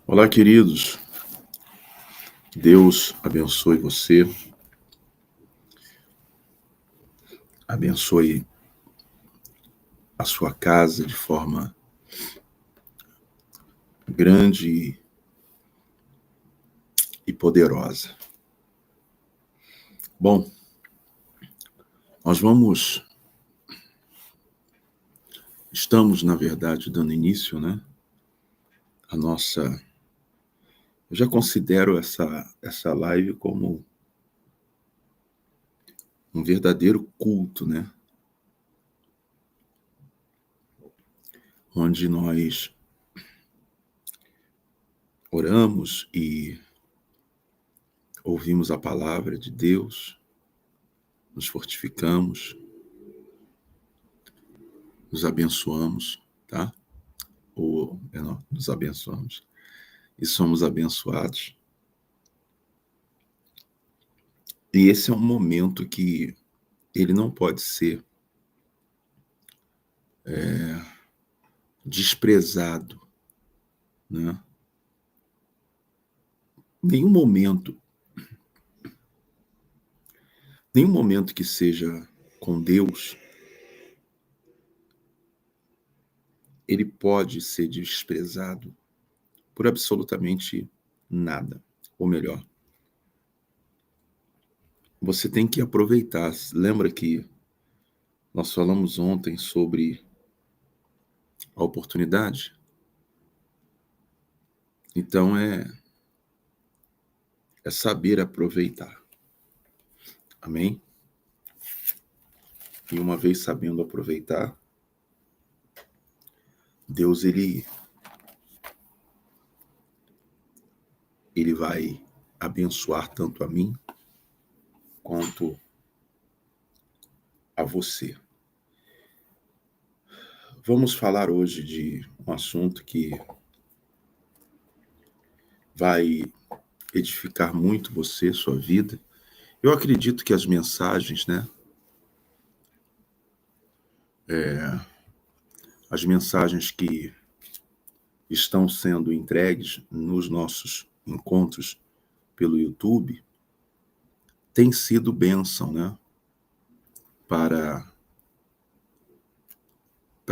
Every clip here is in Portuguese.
Olá, queridos. Deus abençoe você, abençoe a sua casa de forma grande e poderosa. Bom, estamos, na verdade, dando início, né, a nossa... Eu já considero essa live como um verdadeiro culto, né, onde nós oramos e ouvimos a palavra de Deus, nos fortificamos, nos abençoamos, tá? Nos abençoamos e somos abençoados. E esse é um momento que ele não pode ser desprezado, né? Nenhum momento que seja com Deus, ele pode ser desprezado por absolutamente nada. Ou melhor, você tem que aproveitar. Lembra que nós falamos ontem sobre a oportunidade? Então é saber aproveitar. Amém? E uma vez sabendo aproveitar, Deus, ele vai abençoar tanto a mim quanto a você. Vamos falar hoje de um assunto que vai edificar muito você, sua vida. Eu acredito que as mensagens, né? As mensagens que estão sendo entregues nos nossos encontros pelo YouTube têm sido bênção, né? Para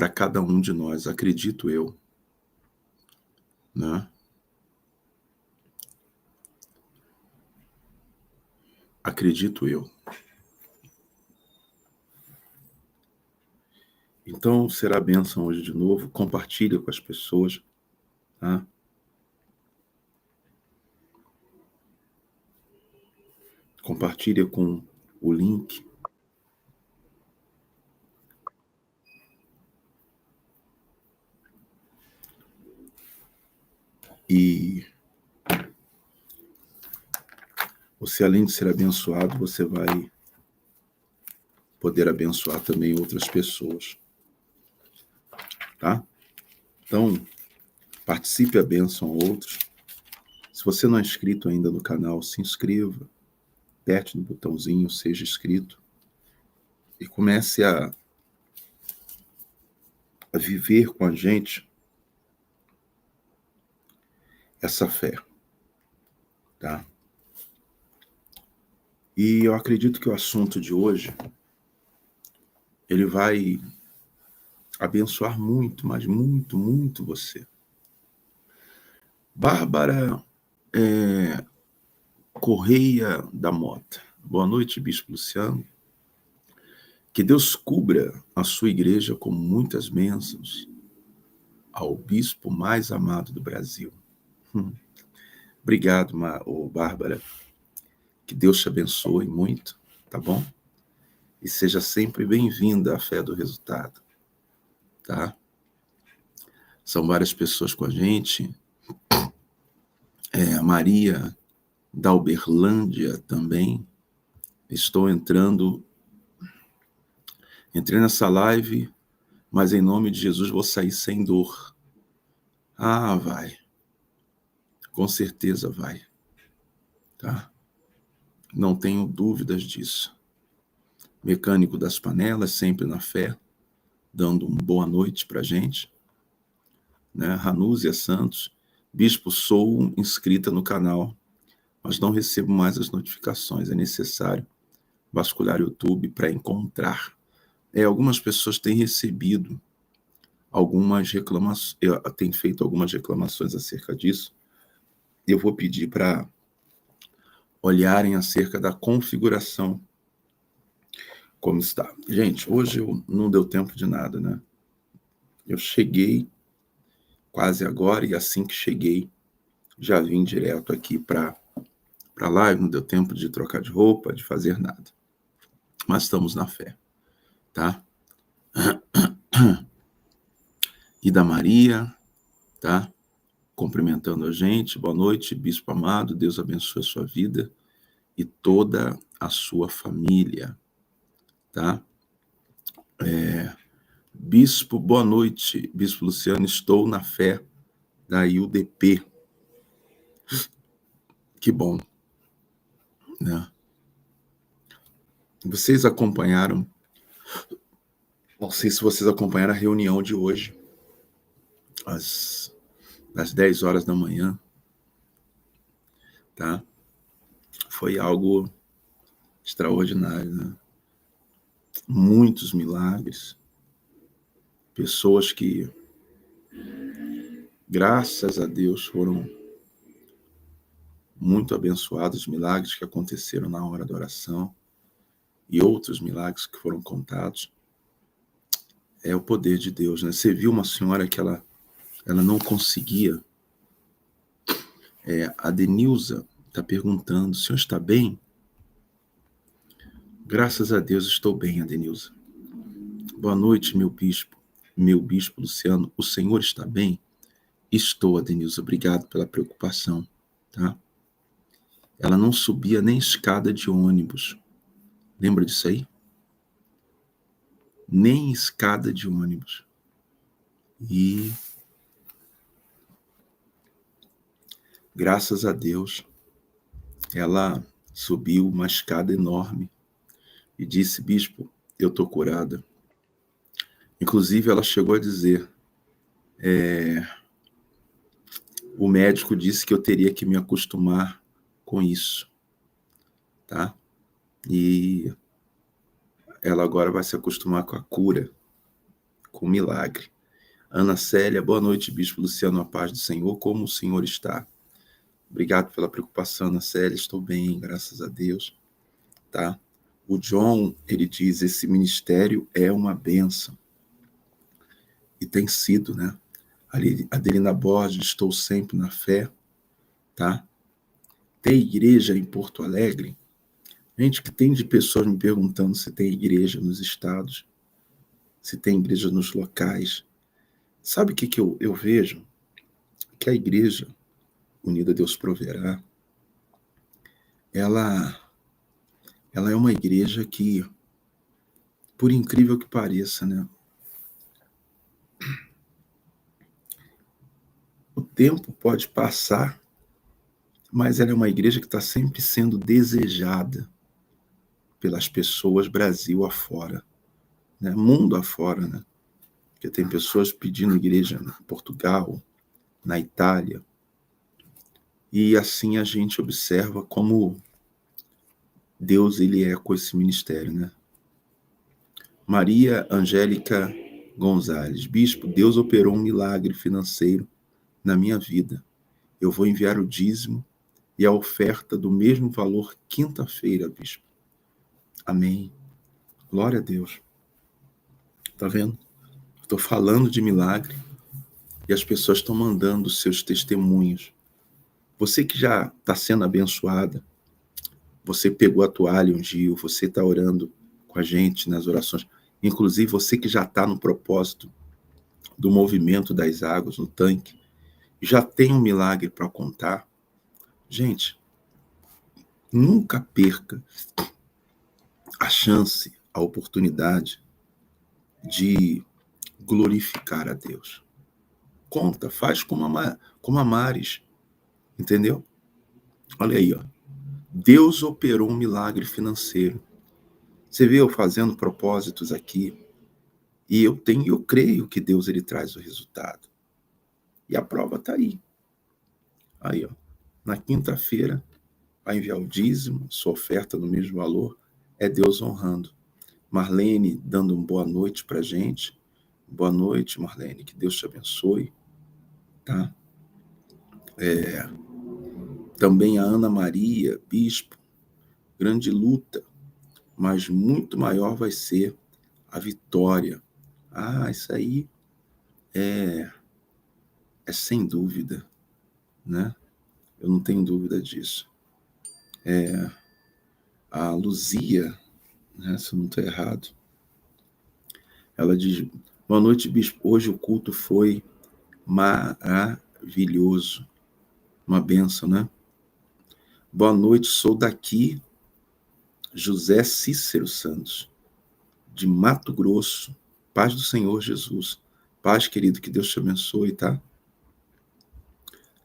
cada um de nós, acredito eu, né? Acredito eu. Então, será bênção hoje de novo. Compartilha com as pessoas, tá? Compartilha com o link. E você, além de ser abençoado, você vai poder abençoar também outras pessoas, tá? Então, participe a bênção a outros. Se você não é inscrito ainda no canal, se inscreva, aperte no botãozinho, seja inscrito e comece a viver com a gente essa fé, tá? E eu acredito que o assunto de hoje, ele vai abençoar muito, mas muito, muito você. Bárbara Correia da Mota. Boa noite, Bispo Luciano. Que Deus cubra a sua igreja com muitas bênçãos ao bispo mais amado do Brasil. Obrigado, Bárbara. Que Deus te abençoe muito, tá bom? E seja sempre bem-vinda à Fé do Resultado, tá? São várias pessoas com a gente. A Maria da Uberlândia também. Entrei nessa live, mas em nome de Jesus vou sair sem dor. Ah, vai. Com certeza vai. Tá? Não tenho dúvidas disso. Mecânico das Panelas, sempre na fé, dando uma boa noite pra gente. Né? Ranúzia Santos, Bispo, sou inscrita no canal, mas não recebo mais as notificações. É necessário vasculhar o YouTube para encontrar. Algumas pessoas têm recebido algumas reclamações, têm feito algumas reclamações acerca disso. Eu vou pedir para olharem acerca da configuração, como está. Gente, hoje não deu tempo de nada, né? Eu cheguei quase agora e assim que cheguei, já vim direto aqui para live, não deu tempo de trocar de roupa, de fazer nada. Mas estamos na fé, tá? E da Maria, tá? Cumprimentando a gente. Boa noite, Bispo amado. Deus abençoe a sua vida e toda a sua família, tá? Bispo, boa noite, Bispo Luciano. Estou na fé da UDP. Que bom, né? Vocês acompanharam, não sei se vocês acompanharam a reunião de hoje, às 10 horas da manhã, tá? Foi algo extraordinário, né? Muitos milagres, pessoas que, graças a Deus, foram muito abençoados, milagres que aconteceram na hora da oração e outros milagres que foram contados. É o poder de Deus, né? Você viu uma senhora que ela não conseguia. A Denilza está perguntando, o senhor está bem? Graças a Deus estou bem, Adenilza. Boa noite, meu bispo Luciano. O senhor está bem? Estou, Adenilza. Obrigado pela preocupação, tá? Ela não subia nem escada de ônibus. Lembra disso aí? Nem escada de ônibus. E graças a Deus, ela subiu uma escada enorme e disse, bispo, eu estou curada. Inclusive, ela chegou a dizer, o médico disse que eu teria que me acostumar com isso, tá? E ela agora vai se acostumar com a cura, com o milagre. Ana Célia, boa noite, Bispo Luciano, a paz do Senhor, como o Senhor está? Obrigado pela preocupação, Ana Célia, estou bem, graças a Deus, tá? O John, ele diz, esse ministério é uma bênção. E tem sido, né? Adelina Borges, estou sempre na fé, tá? Tem igreja em Porto Alegre? Gente, que tem de pessoas me perguntando se tem igreja nos estados, se tem igreja nos locais. Sabe o que eu vejo? Que a igreja Unida Deus Proverá, ela é uma igreja que, por incrível que pareça, né? tempo pode passar, mas ela é uma igreja que está sempre sendo desejada pelas pessoas Brasil afora, né? Mundo afora, né? Porque tem pessoas pedindo igreja em Portugal, na Itália, e assim a gente observa como Deus ele é com esse ministério, né? Maria Angélica Gonzalez, bispo, Deus operou um milagre financeiro na minha vida. Eu vou enviar o dízimo e a oferta do mesmo valor quinta-feira, bispo. Amém. Glória a Deus. Tá vendo? Estou falando de milagre e as pessoas estão mandando seus testemunhos. Você que já está sendo abençoada, você pegou a toalha e ungiu, você está orando com a gente nas orações, inclusive você que já está no propósito do movimento das águas no tanque, já tem um milagre para contar. Gente, nunca perca a chance, a oportunidade de glorificar a Deus. Conta, faz como a Maris, entendeu? Olha aí, ó. Deus operou um milagre financeiro. Você vê eu fazendo propósitos aqui, e eu creio que Deus ele traz o resultado. E a prova está aí. Aí, ó. Na quinta-feira, vai enviar o dízimo, sua oferta no mesmo valor, é Deus honrando. Marlene dando uma boa noite para a gente. Boa noite, Marlene, que Deus te abençoe. Tá? Também a Ana Maria, bispo, grande luta, mas muito maior vai ser a vitória. Ah, isso aí é sem dúvida, né? Eu não tenho dúvida disso. A Luzia, né, se eu não estou errado, ela diz, boa noite, bispo, hoje o culto foi maravilhoso, uma bênção, né? Boa noite, sou daqui, José Cícero Santos, de Mato Grosso, paz do Senhor Jesus, paz, querido, que Deus te abençoe, tá?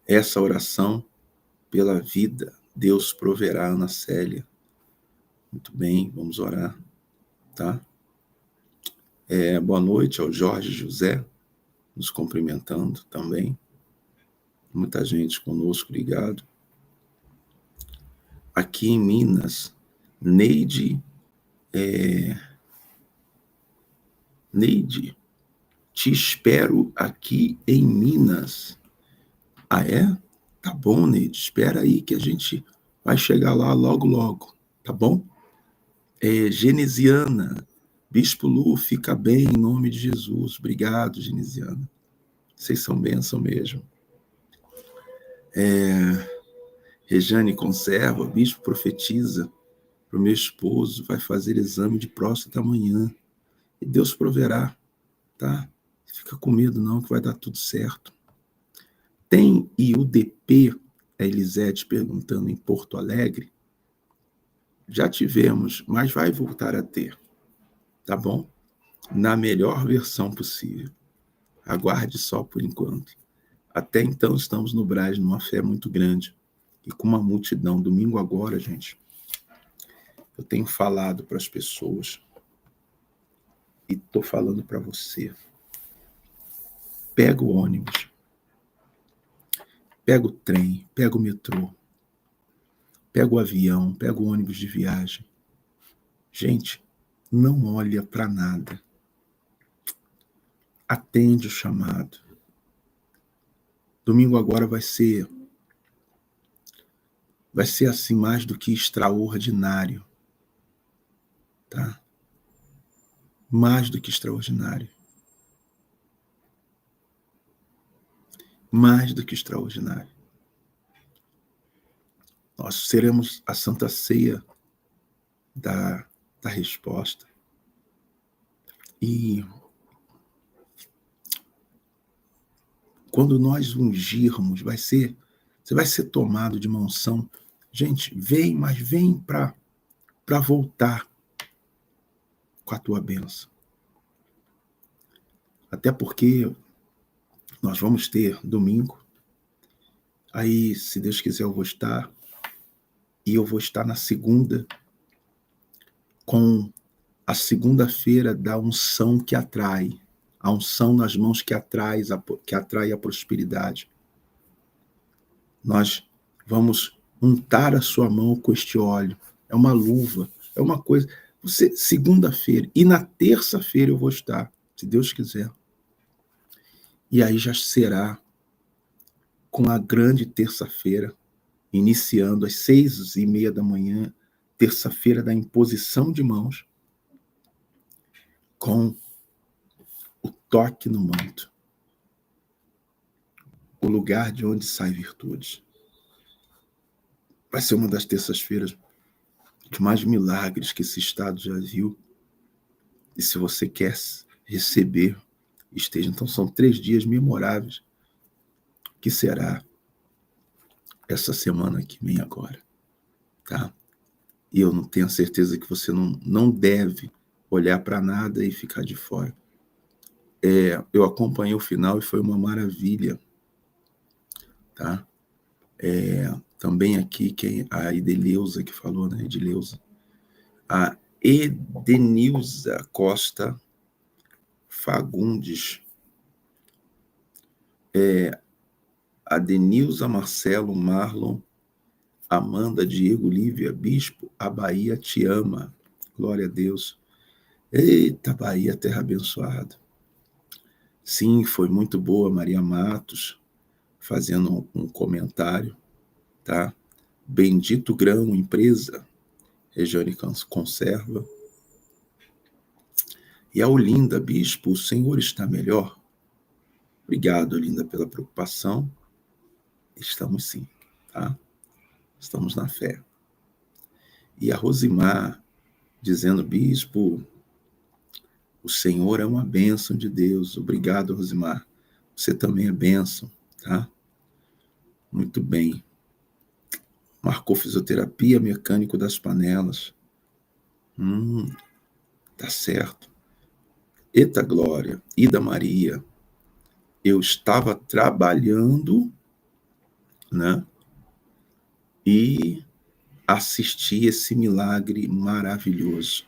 Essa oração pela vida, Deus proverá, Ana Célia. Muito bem, vamos orar, tá? Boa noite ao Jorge José, nos cumprimentando também. Muita gente conosco ligado. Aqui em Minas, Neide, te espero aqui em Minas. Ah, é? Tá bom, Neide, espera aí que a gente vai chegar lá logo, logo, tá bom? Genesiana, Bispo Lu, fica bem em nome de Jesus. Obrigado, Genesiana. Vocês são bênção mesmo. Rejane conserva, Bispo profetiza para o meu esposo, vai fazer exame de próstata amanhã. E Deus proverá, tá? Fica com medo não, que vai dar tudo certo. Tem IUDP, a Elisete perguntando, em Porto Alegre? Já tivemos, mas vai voltar a ter, tá bom? Na melhor versão possível. Aguarde só por enquanto. Até então estamos no Brás numa fé muito grande e com uma multidão. Domingo agora, gente, eu tenho falado para as pessoas e estou falando para você. Pega o ônibus, pega o trem, pega o metrô, pega o avião, pega o ônibus de viagem. Gente, não olha para nada. Atende o chamado. Domingo agora vai ser assim mais do que extraordinário, tá? Mais do que extraordinário. Mais do que extraordinário. Nós seremos a Santa Ceia da resposta. E quando nós ungirmos, você vai ser tomado de uma unção. Gente, vem, mas vem para voltar com a tua bênção. Até porque nós vamos ter domingo Aí, se Deus quiser, eu vou estar. E eu vou estar na segunda, com a segunda-feira da unção que atrai. A unção nas mãos que atrai a prosperidade. Nós vamos untar a sua mão com este óleo. É uma luva, é uma coisa. Você, segunda-feira, e na terça-feira eu vou estar, se Deus quiser. E aí já será com a grande terça-feira, iniciando às 6:30 da manhã, terça-feira da imposição de mãos, com o toque no manto, o lugar de onde sai virtude. Vai ser uma das terças-feiras de mais milagres que esse estado já viu. E se você quer receber, esteja. Então são 3 dias memoráveis, que será essa semana que vem agora, tá? E eu não tenho a certeza que você não deve olhar para nada e ficar de fora. Eu acompanhei o final e foi uma maravilha, tá? Também aqui, a Edeleuza que falou, né? Edileuza. A Edenilza Costa Fagundes. A Denilza Marcelo Marlon, Amanda, Diego, Lívia, Bispo, a Bahia te ama. Glória a Deus. Eita, Bahia, terra abençoada. Sim, foi muito boa, Maria Matos, fazendo um comentário, tá? Bendito Grão, empresa, Regiane Conserva. E a Olinda, Bispo, o Senhor está melhor? Obrigado, Olinda, pela preocupação. Estamos sim, tá? Estamos na fé. E a Rosimar, dizendo, Bispo, o Senhor é uma bênção de Deus. Obrigado, Rosimar. Você também é bênção, tá? Muito bem. Marcou fisioterapia, mecânico das panelas. Tá certo. Eita glória. Ida Maria. Eu estava trabalhando, né? E assisti esse milagre maravilhoso.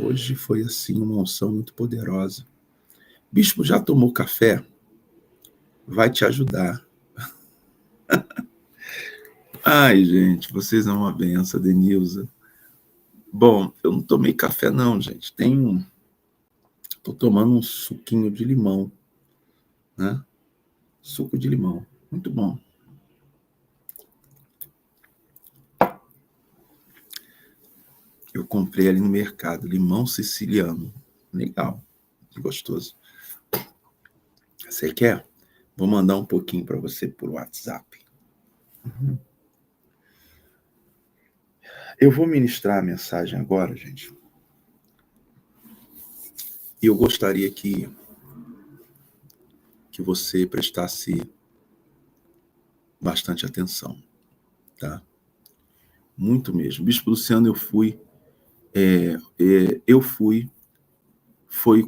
Hoje foi assim uma unção muito poderosa. Bispo, já tomou café? Vai te ajudar. Ai, gente, vocês são uma benção, Denilza. Bom, eu não tomei café não, gente. Tô tomando um suquinho de limão, né? Suco de limão, muito bom. Eu comprei ali no mercado, limão siciliano. Legal, gostoso. Você quer? Vou mandar um pouquinho para você por WhatsApp. Eu vou ministrar a mensagem agora, gente. E eu gostaria que você prestasse bastante atenção, tá? Muito mesmo. Bispo Luciano, foi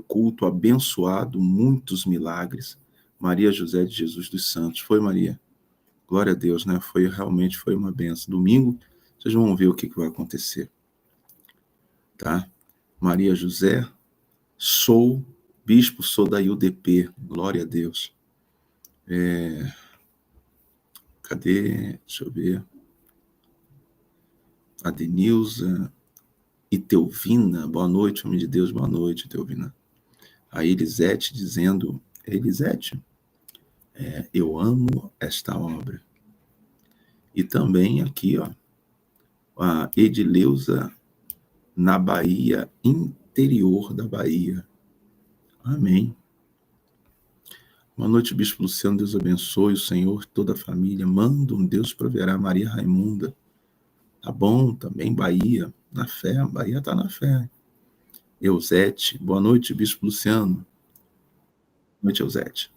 culto abençoado, muitos milagres. Maria José de Jesus dos Santos. Foi, Maria? Glória a Deus, né? Realmente foi uma benção. Domingo, vocês vão ver o que vai acontecer, tá? Maria José, sou da UDP. Glória a Deus. Cadê? Deixa eu ver. A Denilza e Teovina. Boa noite, homem de Deus. Boa noite, Teovina. A Elisete dizendo, Elisete, eu amo esta obra. E também aqui, ó, a Edileuza na Bahia, interior da Bahia. Amém. Boa noite, Bispo Luciano. Deus abençoe o Senhor, toda a família. Manda um Deus proverá. Maria Raimunda. Tá bom, também Bahia. Na fé, a Bahia tá na fé. Eusete. Boa noite, Bispo Luciano. Boa noite, Eusete.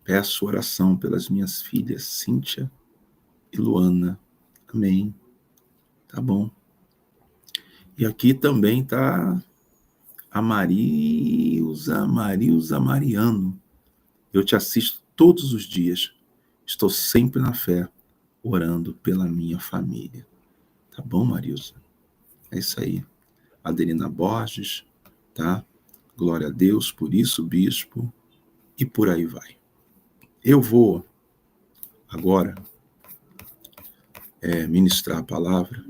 Peço oração pelas minhas filhas, Cíntia e Luana. Amém. Tá bom. E aqui também tá a Marilza Mariano. Eu te assisto todos os dias. Estou sempre na fé, orando pela minha família. Tá bom, Marilza? É isso aí. Adelina Borges, tá? Glória a Deus por isso, bispo, e por aí vai. Eu vou agora ministrar a palavra,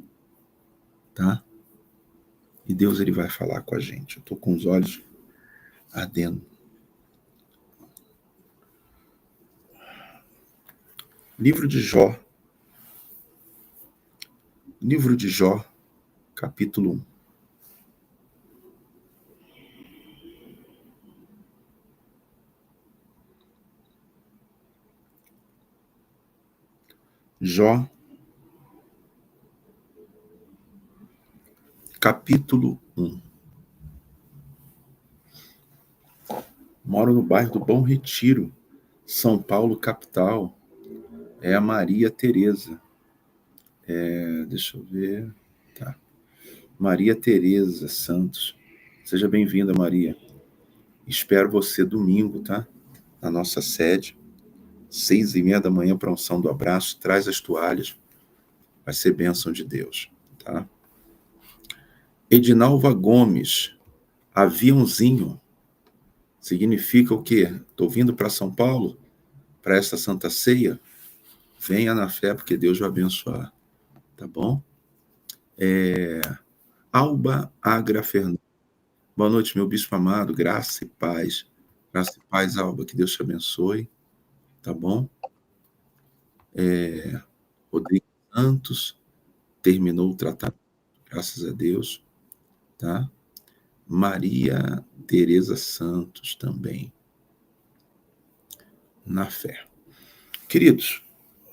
tá? E Deus ele vai falar com a gente. Eu tô com os olhos ardendo. Livro de Jó, capítulo 1. Jó, capítulo 1. Moro no bairro do Bom Retiro, São Paulo, capital. É a Maria Tereza. Deixa eu ver. Tá. Maria Tereza Santos. Seja bem-vinda, Maria. Espero você domingo, tá? Na nossa sede, 6:30 da manhã para a unção do abraço. Traz as toalhas. Vai ser bênção de Deus, tá? Edinalva Gomes. Aviãozinho. Significa o quê? Estou vindo para São Paulo para essa Santa Ceia. Venha na fé, porque Deus vai abençoar. Tá bom? Alba Agra Fernandes. Boa noite, meu bispo amado. Graça e paz. Graça e paz, Alba. Que Deus te abençoe. Tá bom? Rodrigo Santos. Terminou o tratamento. Graças a Deus. Tá? Maria Tereza Santos também. Na fé. Queridos,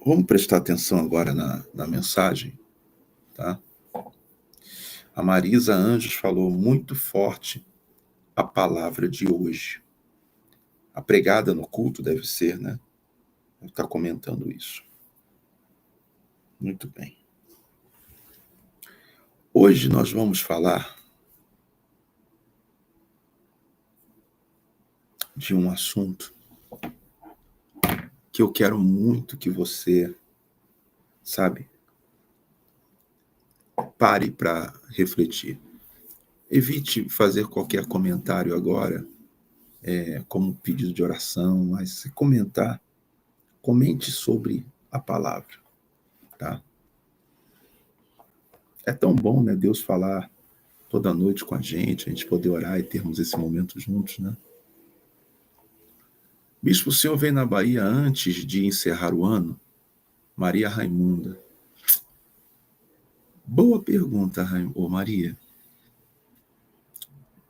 vamos prestar atenção agora na mensagem. Tá? A Marisa Anjos falou muito forte a palavra de hoje. A pregada no culto deve ser, né? Está comentando isso. Muito bem. Hoje nós vamos falar de um assunto que eu quero muito que você, sabe, pare para refletir. Evite fazer qualquer comentário agora, como pedido de oração, mas se comentar, comente sobre a palavra, tá? É tão bom, né, Deus falar toda noite com a gente poder orar e termos esse momento juntos, né? Bispo, o senhor veio na Bahia antes de encerrar o ano? Maria Raimunda. Boa pergunta, Maria.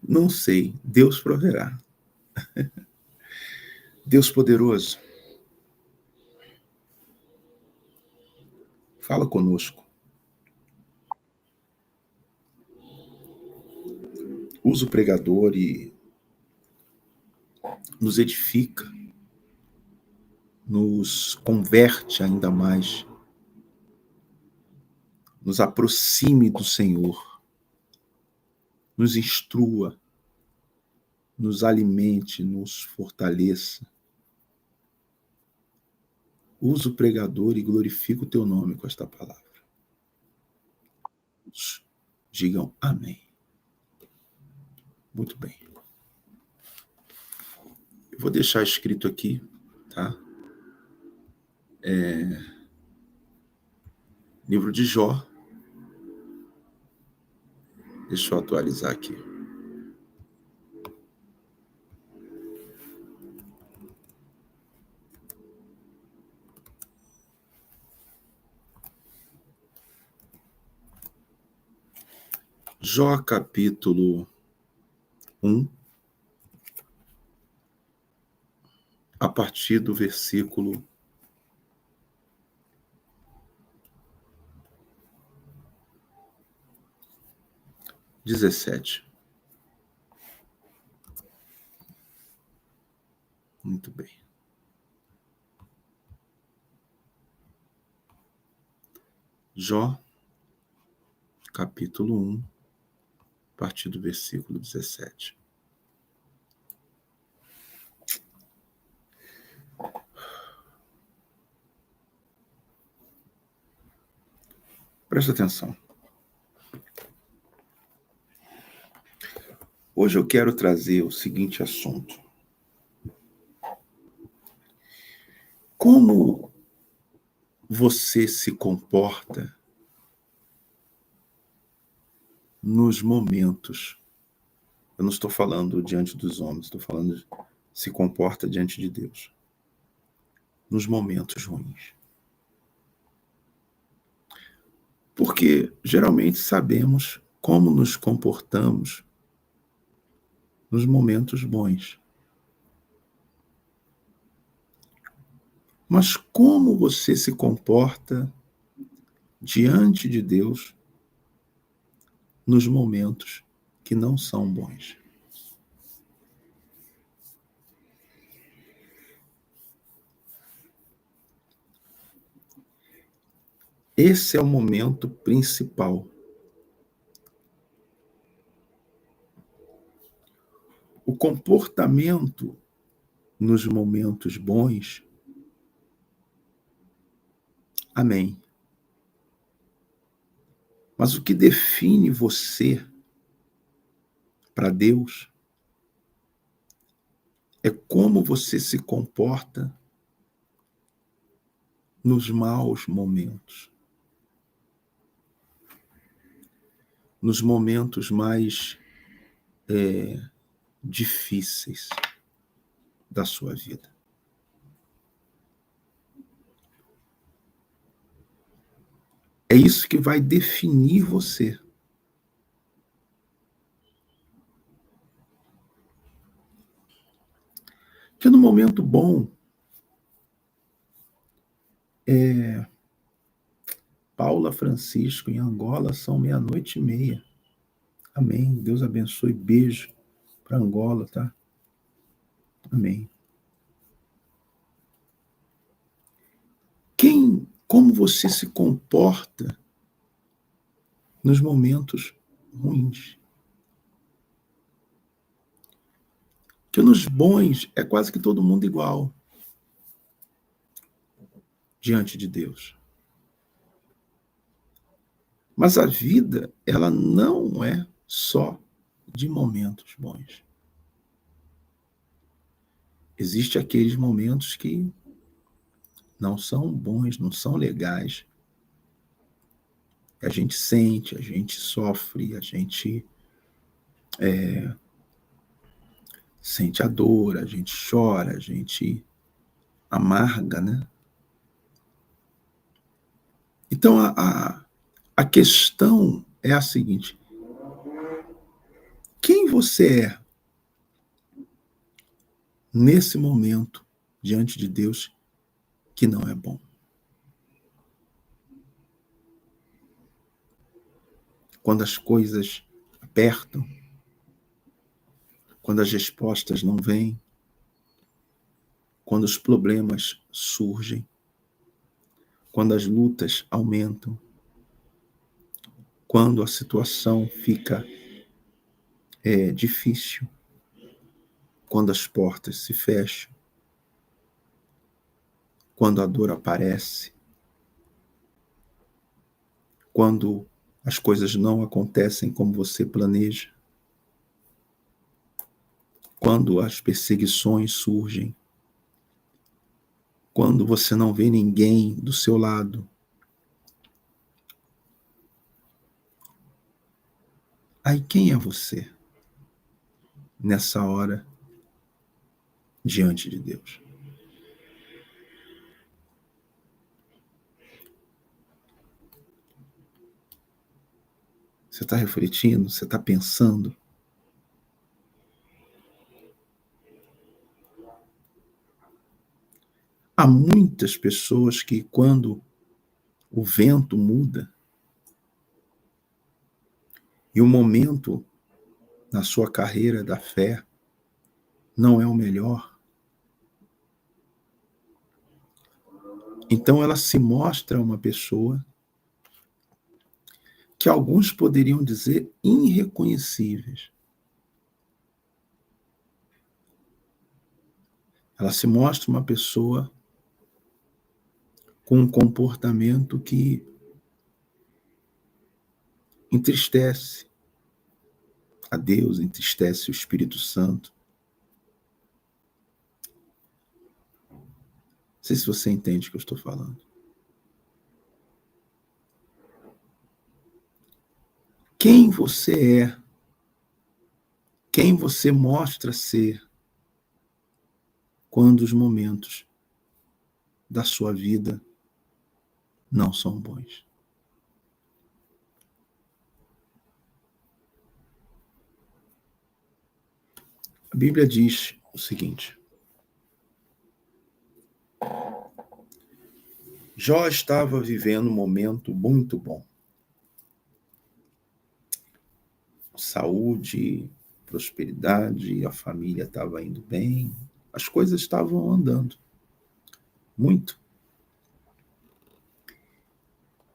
Não sei, Deus proverá. Deus poderoso, fala conosco. Usa o pregador e nos edifica, nos converte ainda mais, nos aproxime do Senhor, nos instrua, nos alimente, nos fortaleça. Usa o pregador e glorifica o teu nome com esta palavra. Digam amém. Muito bem. Eu vou deixar escrito aqui, tá? Livro de Jó. Deixa eu atualizar aqui. Jó capítulo 1, a partir do versículo 17. Muito bem. Jó, capítulo 1, a partir do versículo 17. Presta atenção. Hoje eu quero trazer o seguinte assunto. Como você se comporta nos momentos? Eu não estou falando diante dos homens, estou falando de se comporta diante de Deus. Nos momentos ruins. Porque geralmente sabemos como nos comportamos nos momentos bons. Mas como você se comporta diante de Deus nos momentos que não são bons? Esse é o momento principal. O comportamento nos momentos bons, amém. Mas o que define você para Deus é como você se comporta nos maus momentos. Nos momentos mais difíceis da sua vida. É isso que vai definir você. Porque no momento bom, Paula Francisco, em Angola, são 00:30. Amém. Deus abençoe. Beijo para Angola, tá? Amém. Como você se comporta nos momentos ruins? Porque nos bons é quase que todo mundo igual diante de Deus. Mas a vida, ela não é só de momentos bons. Existem aqueles momentos que não são bons, não são legais. A gente sente, a gente sofre, a gente sente a dor, a gente chora, a gente amarga, né? Então, a questão é a seguinte: quem você é nesse momento diante de Deus que não é bom? Quando as coisas apertam, quando as respostas não vêm, quando os problemas surgem, quando as lutas aumentam, quando a situação fica difícil, quando as portas se fecham, quando a dor aparece, quando as coisas não acontecem como você planeja, quando as perseguições surgem, quando você não vê ninguém do seu lado, aí quem é você nessa hora diante de Deus? Você está refletindo? Você está pensando? Há muitas pessoas que, quando o vento muda e o momento na sua carreira da fé não é o melhor, então ela se mostra uma pessoa que alguns poderiam dizer irreconhecíveis. Ela se mostra uma pessoa com um comportamento que entristece a Deus, entristece o Espírito Santo. Não sei se você entende o que eu estou falando. Quem você é, quem você mostra ser, quando os momentos da sua vida não são bons. A Bíblia diz o seguinte: Jó estava vivendo um momento muito bom. Saúde, prosperidade, a família estava indo bem, as coisas estavam andando muito.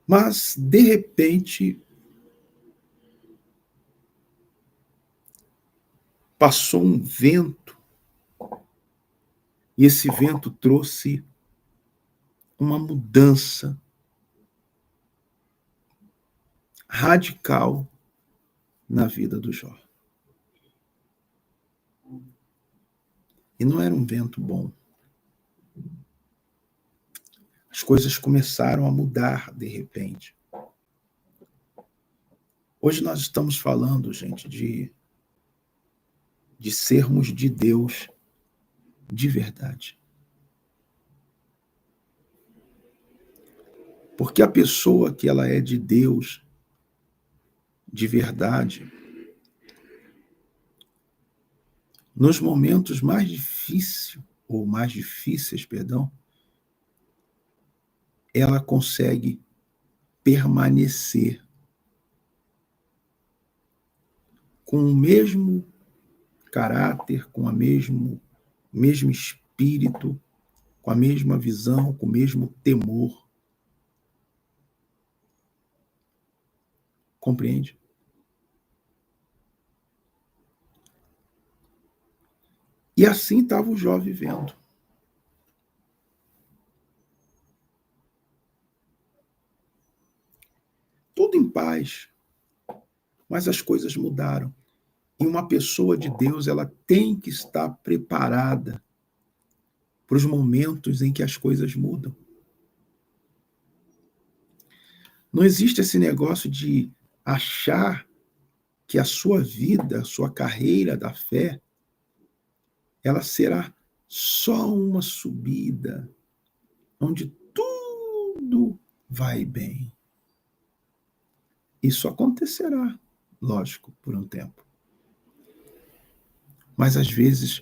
Mas, de repente, passou um vento, e esse vento trouxe uma mudança radical na vida do Jó. E não era um vento bom. As coisas começaram a mudar de repente. Hoje nós estamos falando, gente, de sermos de Deus de verdade. Porque a pessoa que ela é de Deus de verdade, nos momentos mais difíceis, ela consegue permanecer com o mesmo caráter, com o mesmo espírito, com a mesma visão, com o mesmo temor. Compreende? E assim estava o Jó vivendo. Tudo em paz, mas as coisas mudaram. E uma pessoa de Deus, ela tem que estar preparada para os momentos em que as coisas mudam. Não existe esse negócio de achar que a sua vida, a sua carreira da fé, ela será só uma subida, onde tudo vai bem. Isso acontecerá, lógico, por um tempo. Mas, às vezes,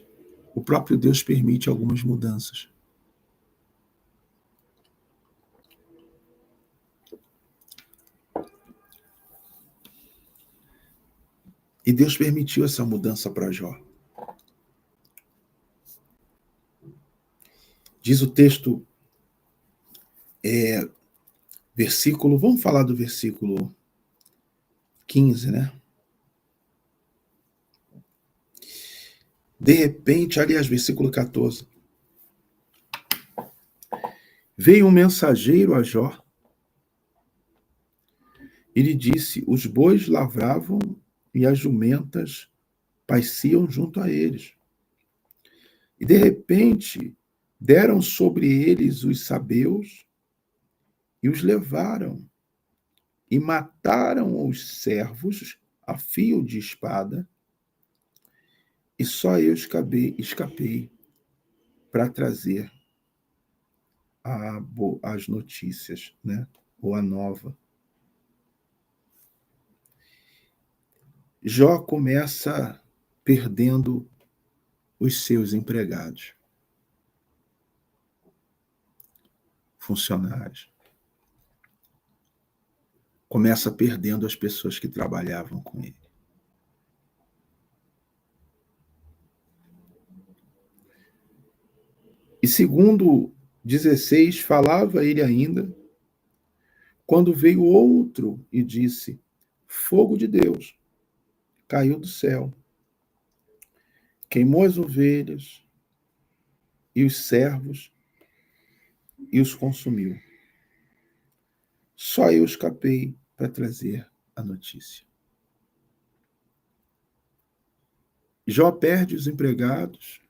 o próprio Deus permite algumas mudanças. E Deus permitiu essa mudança para Jó. Diz o texto, vamos falar do versículo 15, né? De repente, aliás, versículo 14. Veio um mensageiro a Jó e lhe disse: os bois lavravam e as jumentas pasciam junto a eles. E de repente deram sobre eles os sabeus e os levaram e mataram os servos a fio de espada, e só eu escapei para trazer as notícias, né? Ou a nova. Jó começa perdendo os seus empregados, funcionários. Começa perdendo as pessoas que trabalhavam com ele. E segundo 16, falava ele ainda, quando veio outro e disse: fogo de Deus caiu do céu, queimou as ovelhas e os servos e os consumiu. Só eu escapei para trazer a notícia. Jó perde os empregados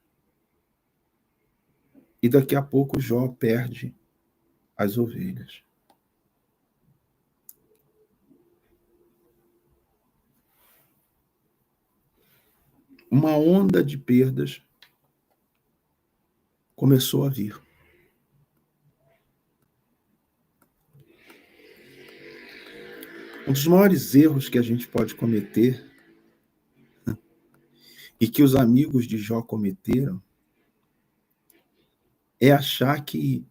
e daqui a pouco Jó perde as ovelhas. Uma onda de perdas começou a vir. Um dos maiores erros que a gente pode cometer, e que os amigos de Jó cometeram, é achar que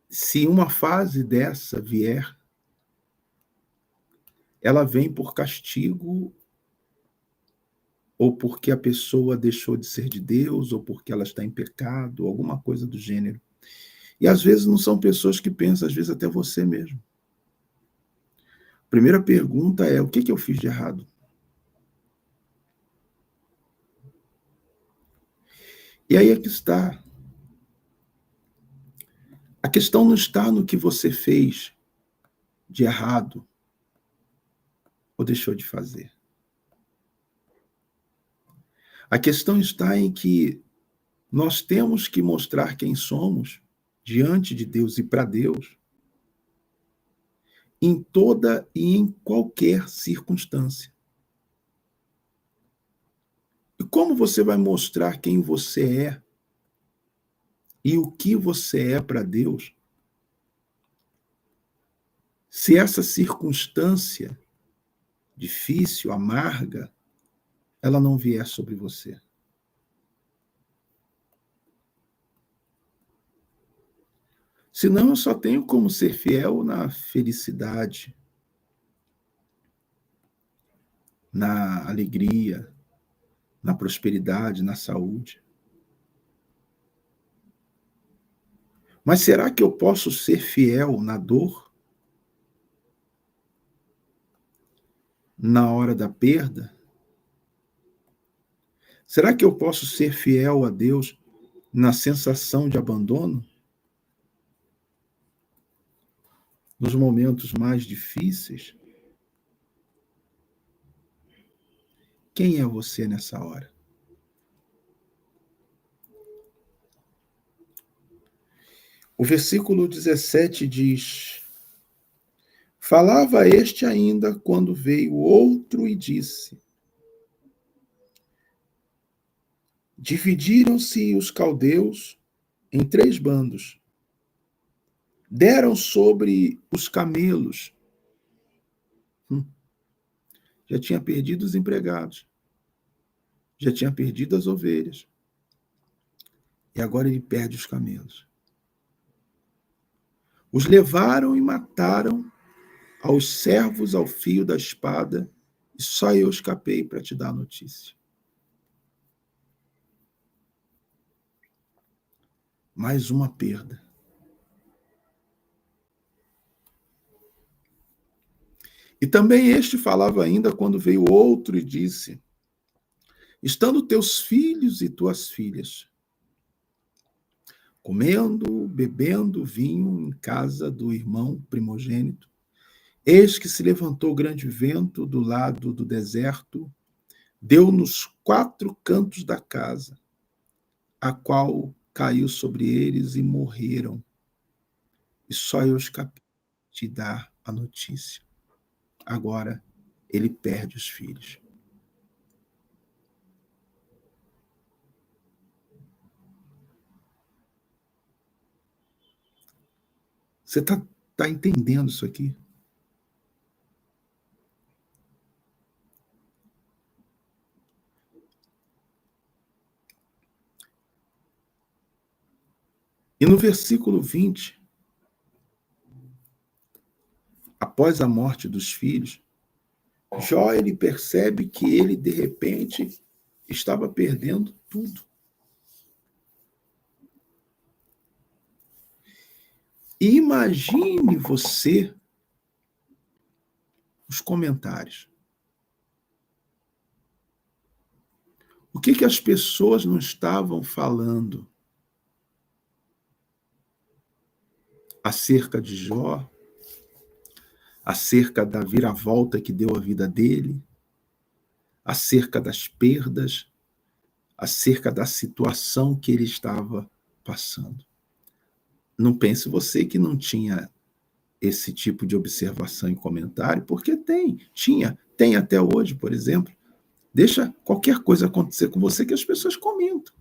se uma fase dessa vier, ela vem por castigo, ou porque a pessoa deixou de ser de Deus, ou porque ela está em pecado, alguma coisa do gênero. E às vezes não são pessoas que pensam, às vezes até você mesmo. A primeira pergunta é: o que eu fiz de errado? E aí é que está. A questão não está no que você fez de errado ou deixou de fazer. A questão está em que nós temos que mostrar quem somos diante de Deus e para Deus em toda e em qualquer circunstância. E como você vai mostrar quem você é e o que você é para Deus se essa circunstância difícil, amarga, ela não vier sobre você? Senão eu só tenho como ser fiel na felicidade, na alegria, na prosperidade, na saúde. Mas será que eu posso ser fiel na dor? Na hora da perda? Será que eu posso ser fiel a Deus na sensação de abandono? Nos momentos mais difíceis? Quem é você nessa hora? O versículo 17 diz: falava este ainda quando veio outro e disse: dividiram-se os caldeus em 3 bandos, deram sobre os camelos. Já tinha perdido os empregados, já tinha perdido as ovelhas, e agora ele perde os camelos. Os levaram e mataram aos servos ao fio da espada, e só eu escapei para te dar a notícia. Mais uma perda. E também este falava ainda quando veio outro e disse: estando teus filhos e tuas filhas comendo, bebendo vinho em casa do irmão primogênito, eis que se levantou grande vento do lado do deserto, deu nos 4 cantos da casa, a qual caiu sobre eles e morreram. E só eu escapei de te dar a notícia. Agora ele perde os filhos. Você tá entendendo isso aqui? E no versículo 20, após a morte dos filhos, Jó, ele percebe que ele, de repente, estava perdendo tudo. E imagine você os comentários. O que as pessoas não estavam falando acerca de Jó, acerca da viravolta que deu a vida dele, acerca das perdas, acerca da situação que ele estava passando. Não pense você que não tinha esse tipo de observação e comentário, porque tem até hoje, por exemplo. Deixa qualquer coisa acontecer com você que as pessoas comentam.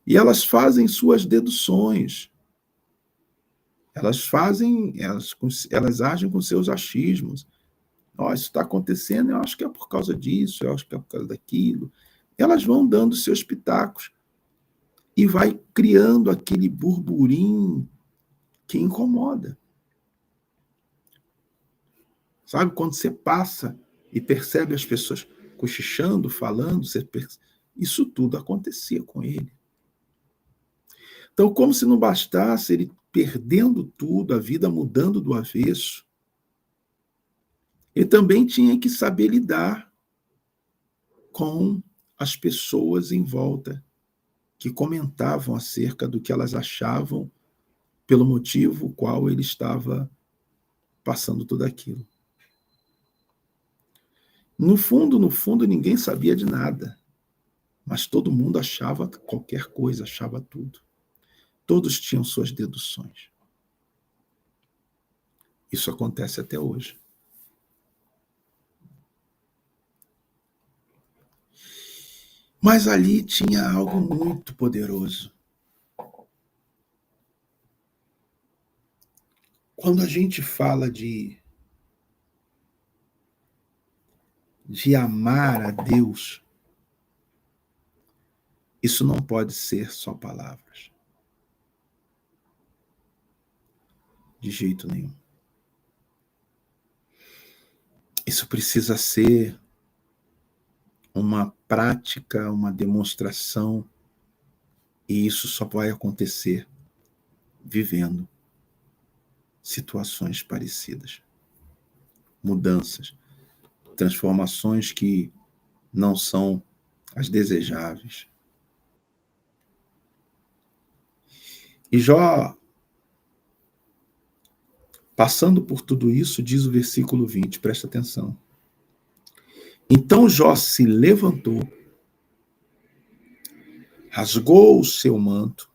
E elas fazem suas deduções. Elas agem com seus achismos. Oh, isso está acontecendo, eu acho que é por causa disso, eu acho que é por causa daquilo. Elas vão dando seus pitacos e vai criando aquele burburinho que incomoda. Sabe, quando você passa e percebe as pessoas cochichando, falando, isso tudo acontecia com ele. Então, como se não bastasse ele perdendo tudo, a vida mudando do avesso, ele também tinha que saber lidar com as pessoas em volta que comentavam acerca do que elas achavam pelo motivo qual ele estava passando tudo aquilo. No fundo, ninguém sabia de nada, mas todo mundo achava qualquer coisa, achava tudo. Todos tinham suas deduções. Isso acontece até hoje. Mas ali tinha algo muito poderoso. Quando a gente fala de amar a Deus, isso não pode ser só palavras. De jeito nenhum. Isso precisa ser uma prática, uma demonstração, e isso só vai acontecer vivendo situações parecidas. Mudanças, transformações que não são as desejáveis. E Jó, passando por tudo isso, diz o versículo 20, presta atenção. Então Jó se levantou, rasgou o seu manto,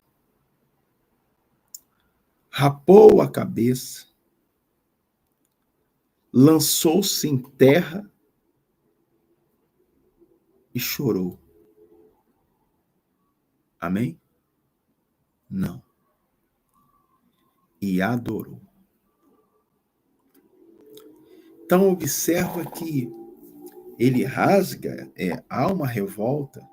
rapou a cabeça, lançou-se em terra e chorou. Amém? Não. E adorou. Então observa que ele rasga, há uma revolta,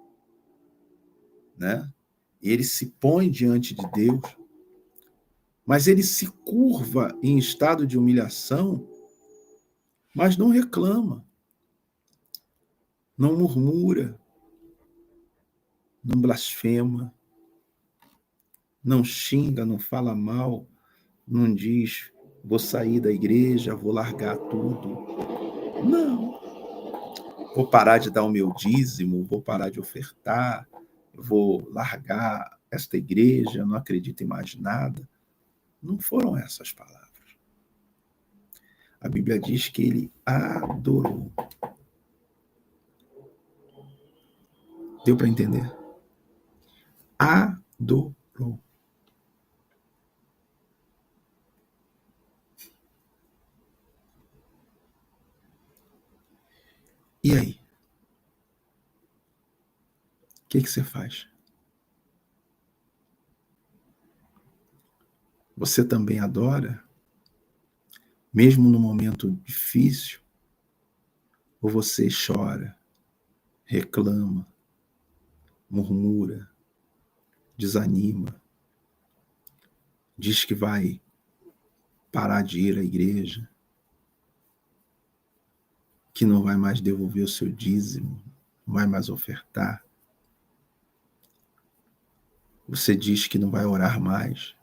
né? Ele se põe diante de Deus, mas ele se curva em estado de humilhação, mas não reclama, não murmura, não blasfema, não xinga, não fala mal, não diz, vou sair da igreja, vou largar tudo. Não. Vou parar de dar o meu dízimo, vou parar de ofertar, vou largar esta igreja, não acredito em mais nada. Não foram essas palavras. A Bíblia diz que ele adorou. Deu para entender? Adorou. E aí? O que você faz? Você também adora? Mesmo no momento difícil? Ou você chora, reclama, murmura, desanima, diz que vai parar de ir à igreja, que não vai mais devolver o seu dízimo, não vai mais ofertar? Você diz que não vai orar mais.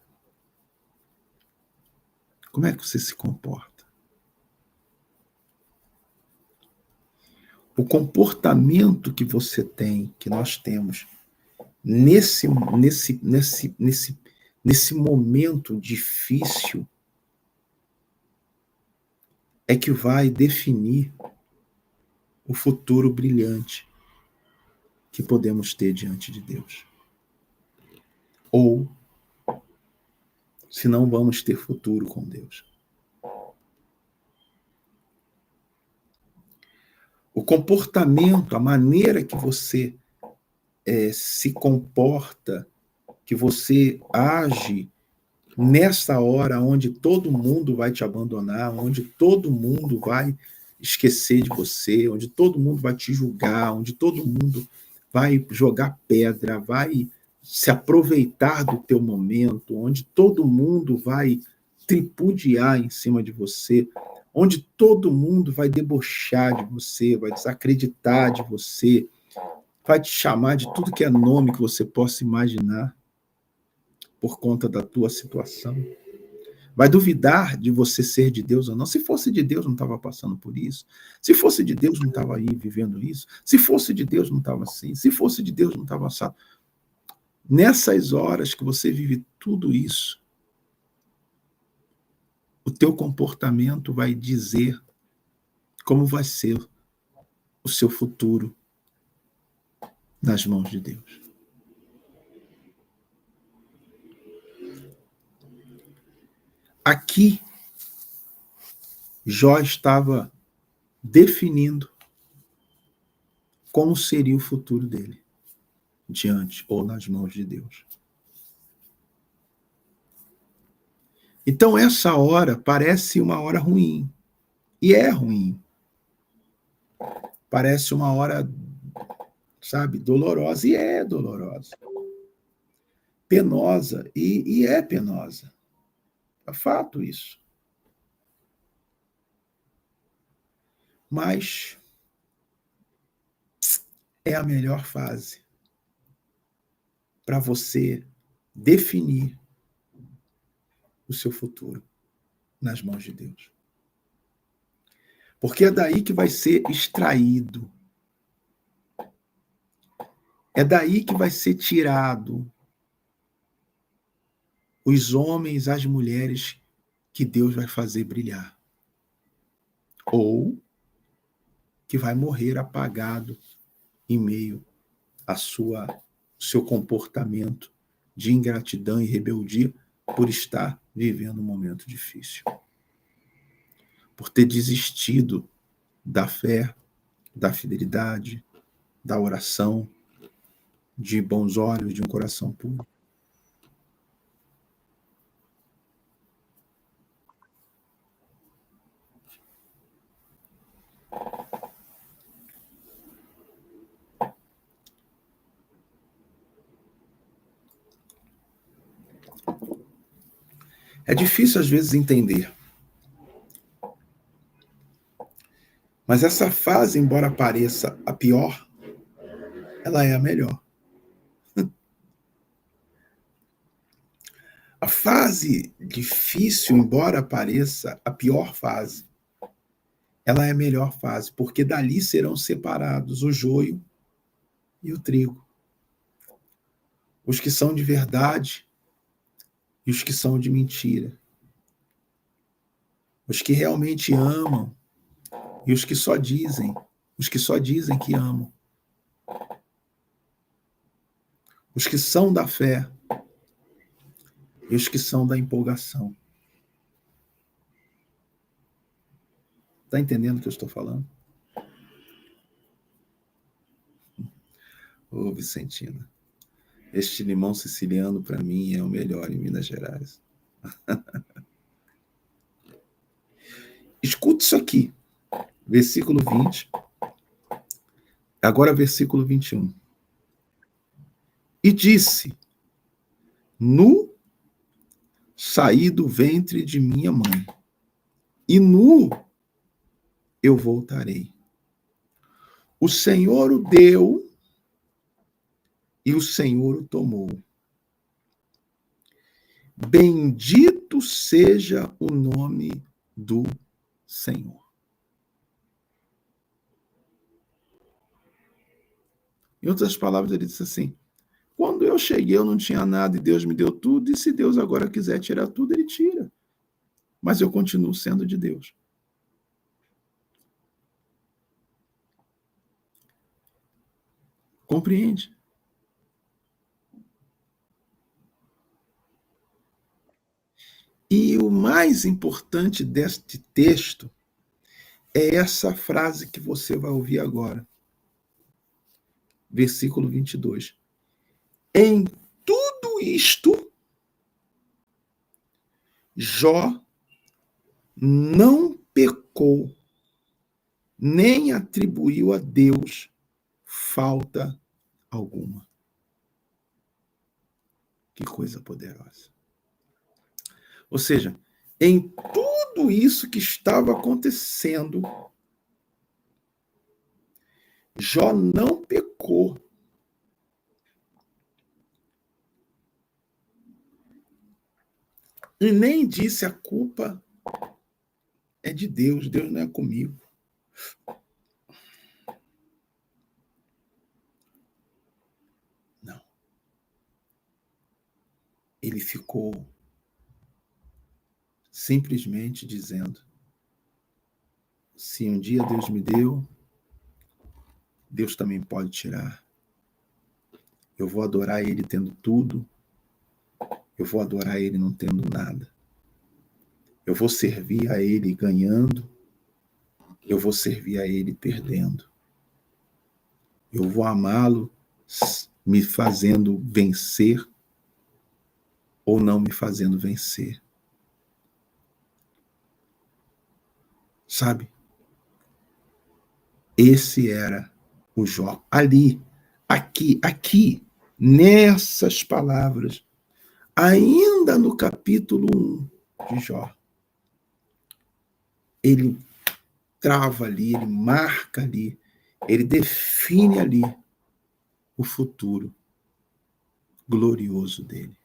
Como é que você se comporta? O comportamento que você tem, que nós temos, nesse momento difícil, é que vai definir o futuro brilhante que podemos ter diante de Deus. Ou se não vamos ter futuro com Deus. O comportamento, a maneira que você se comporta, que você age nessa hora onde todo mundo vai te abandonar, onde todo mundo vai esquecer de você, onde todo mundo vai te julgar, onde todo mundo vai jogar pedra, vai se aproveitar do teu momento, onde todo mundo vai tripudiar em cima de você, onde todo mundo vai debochar de você, vai desacreditar de você, vai te chamar de tudo que é nome que você possa imaginar por conta da tua situação. Vai duvidar de você ser de Deus ou não. Se fosse de Deus, não estava passando por isso. Se fosse de Deus, não estava aí vivendo isso. Se fosse de Deus, não estava assim. Se fosse de Deus, não estava assado. Nessas horas que você vive tudo isso, o teu comportamento vai dizer como vai ser o seu futuro nas mãos de Deus. Aqui, Jó estava definindo como seria o futuro dele, diante ou nas mãos de Deus. Então, essa hora parece uma hora ruim, e é ruim. Parece uma hora, sabe, dolorosa, e é dolorosa. Penosa, e é penosa. É fato isso. Mas é a melhor fase para você definir o seu futuro nas mãos de Deus. Porque é daí que vai ser extraído. É daí que vai ser tirado os homens, as mulheres que Deus vai fazer brilhar. Ou que vai morrer apagado em meio ao seu comportamento de ingratidão e rebeldia por estar vivendo um momento difícil. Por ter desistido da fé, da fidelidade, da oração, de bons olhos, de um coração puro. É difícil, às vezes, entender. Mas essa fase, embora pareça a pior, ela é a melhor. A fase difícil, embora pareça a pior fase, ela é a melhor fase, porque dali serão separados o joio e o trigo. Os que são de verdade e os que são de mentira. Os que realmente amam e os que só dizem que amam. Os que são da fé e os que são da empolgação. Está entendendo o que eu estou falando? Ô, Vicentina, este limão siciliano, para mim, é o melhor em Minas Gerais. Escuta isso aqui. Versículo 20. Agora, versículo 21. E disse: nu saí do ventre de minha mãe, e nu eu voltarei. O Senhor o deu e o Senhor o tomou. Bendito seja o nome do Senhor. Em outras palavras, ele disse assim: quando eu cheguei, eu não tinha nada e Deus me deu tudo, e se Deus agora quiser tirar tudo, ele tira. Mas eu continuo sendo de Deus. Compreende? E o mais importante deste texto é essa frase que você vai ouvir agora. Versículo 22. Em tudo isto, Jó não pecou, nem atribuiu a Deus falta alguma. Que coisa poderosa. Ou seja, em tudo isso que estava acontecendo, Jó não pecou. E nem disse a culpa é de Deus, Deus não é comigo. Não. Ele ficou simplesmente dizendo: se um dia Deus me deu, Deus também pode tirar. Eu vou adorar Ele tendo tudo, eu vou adorar Ele não tendo nada. Eu vou servir a Ele ganhando, eu vou servir a Ele perdendo. Eu vou amá-lo me fazendo vencer ou não me fazendo vencer. Sabe? Esse era o Jó. Ali, aqui, nessas palavras, ainda no capítulo 1 de Jó, ele trava ali, ele marca ali, ele define ali o futuro glorioso dele.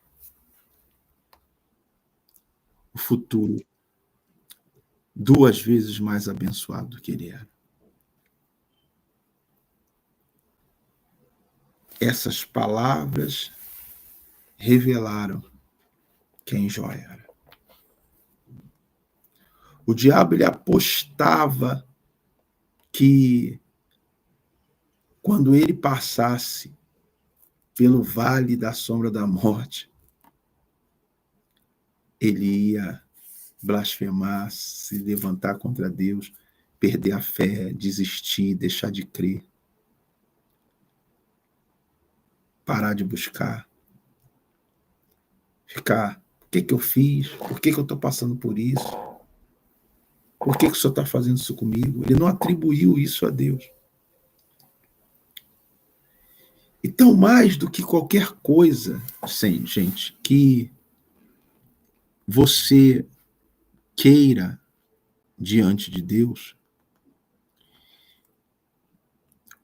O futuro 2 vezes mais abençoado do que ele era. Essas palavras revelaram quem Jó era. O diabo ele apostava que quando ele passasse pelo vale da sombra da morte, ele ia blasfemar, se levantar contra Deus, perder a fé, desistir, deixar de crer, parar de buscar, ficar, o que eu fiz? Por que eu estou passando por isso? Por que o Senhor está fazendo isso comigo? Ele não atribuiu isso a Deus. Então, mais do que qualquer coisa, sim, gente, que você queira diante de Deus,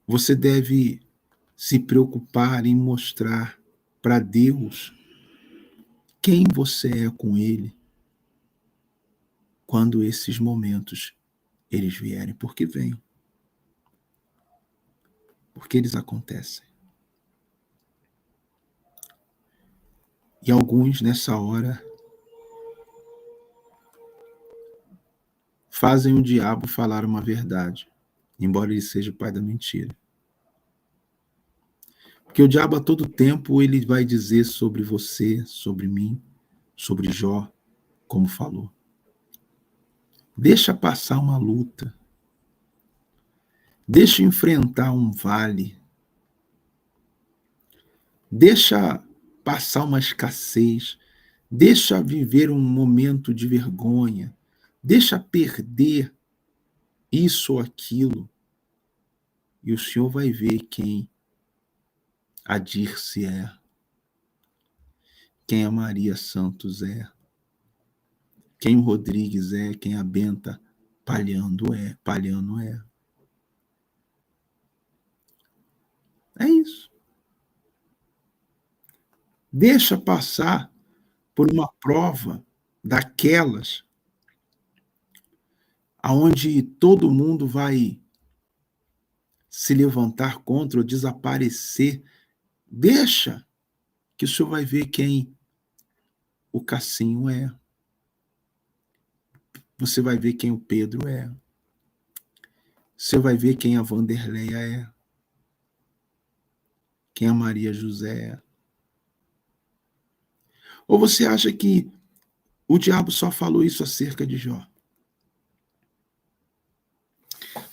você deve se preocupar em mostrar para Deus quem você é com Ele quando esses momentos eles vierem, porque vêm, porque eles acontecem. E alguns nessa hora fazem o diabo falar uma verdade, embora ele seja o pai da mentira. Porque o diabo a todo tempo ele vai dizer sobre você, sobre mim, sobre Jó, como falou. Deixa passar uma luta. Deixa enfrentar um vale. Deixa passar uma escassez. Deixa viver um momento de vergonha. Deixa perder isso ou aquilo. E o Senhor vai ver quem a Dirce é, quem a Maria Santos é, quem o Rodrigues é, quem a Benta Palhano é. É isso. Deixa passar por uma prova daquelas aonde todo mundo vai se levantar contra ou desaparecer. Deixa que o senhor vai ver quem o Cassinho é. Você vai ver quem o Pedro é. Você vai ver quem a Vanderleia é. quem a Maria José é? Ou você acha que o diabo só falou isso acerca de Jó?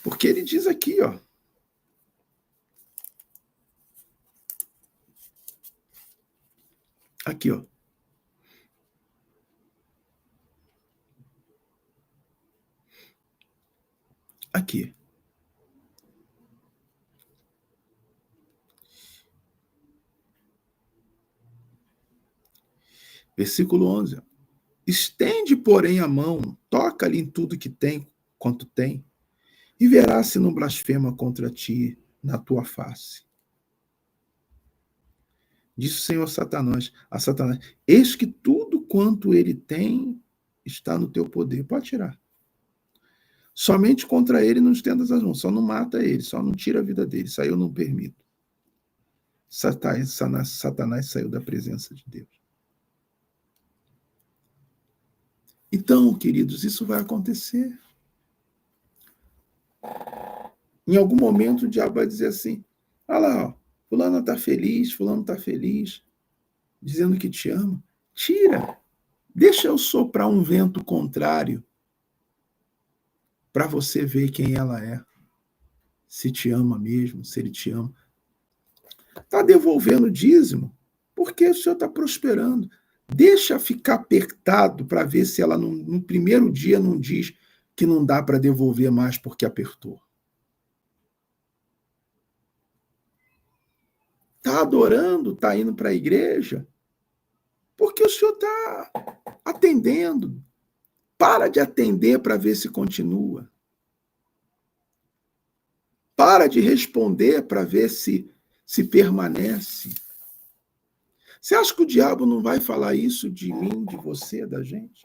Porque ele diz aqui, ó. Aqui, ó. Aqui. Versículo 11. Estende, porém, a mão, toca-lhe em tudo que tem, quanto tem, e verás se não blasfema contra ti na tua face. Disse o Senhor a Satanás, eis que tudo quanto ele tem está no teu poder. Pode tirar. Somente contra ele não estendas as mãos, só não mata ele, só não tira a vida dele, isso aí eu não permito. Satanás saiu da presença de Deus. Então, queridos, isso vai acontecer. Em algum momento o diabo vai dizer assim, olha lá, ó, fulano está feliz, dizendo que te ama. Tira, deixa eu soprar um vento contrário para você ver quem ela é. Se te ama mesmo, se ele te ama. Está devolvendo o dízimo, porque o senhor está prosperando. Deixa ficar apertado para ver se ela no primeiro dia não diz que não dá para devolver mais porque apertou. Está adorando, está indo para a igreja, porque o senhor está atendendo. Para de atender para ver se continua. Para de responder para ver se permanece. Você acha que o diabo não vai falar isso de mim, de você, da gente?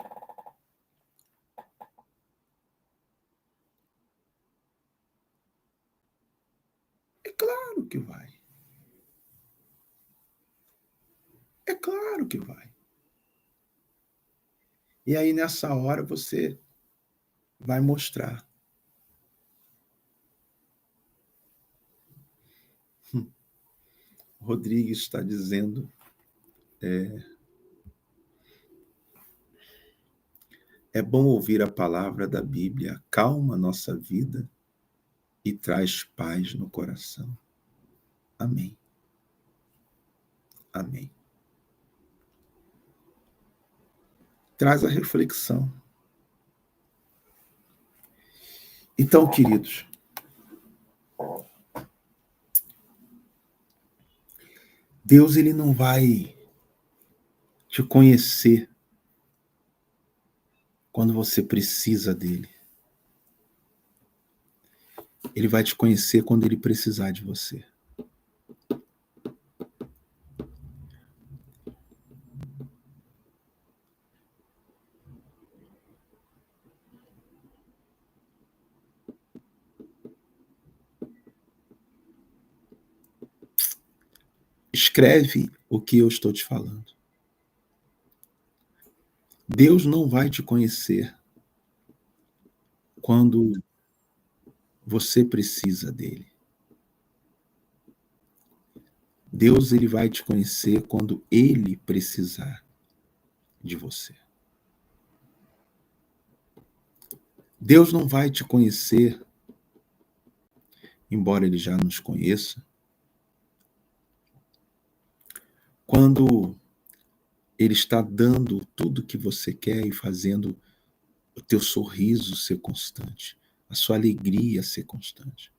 É claro que vai. É claro que vai. E aí, nessa hora, você vai mostrar. Rodrigues está dizendo, é bom ouvir a palavra da Bíblia, acalma a nossa vida e traz paz no coração. Amém. Amém. Traz a reflexão. Então, queridos, Deus ele não vai te conhecer quando você precisa dele. Ele vai te conhecer quando ele precisar de você. Escreve o que eu estou te falando. Deus não vai te conhecer quando você precisa dele. Deus ele vai te conhecer quando ele precisar de você. Deus não vai te conhecer, embora ele já nos conheça, quando ele está dando tudo o que você quer e fazendo o teu sorriso ser constante, a sua alegria ser constante.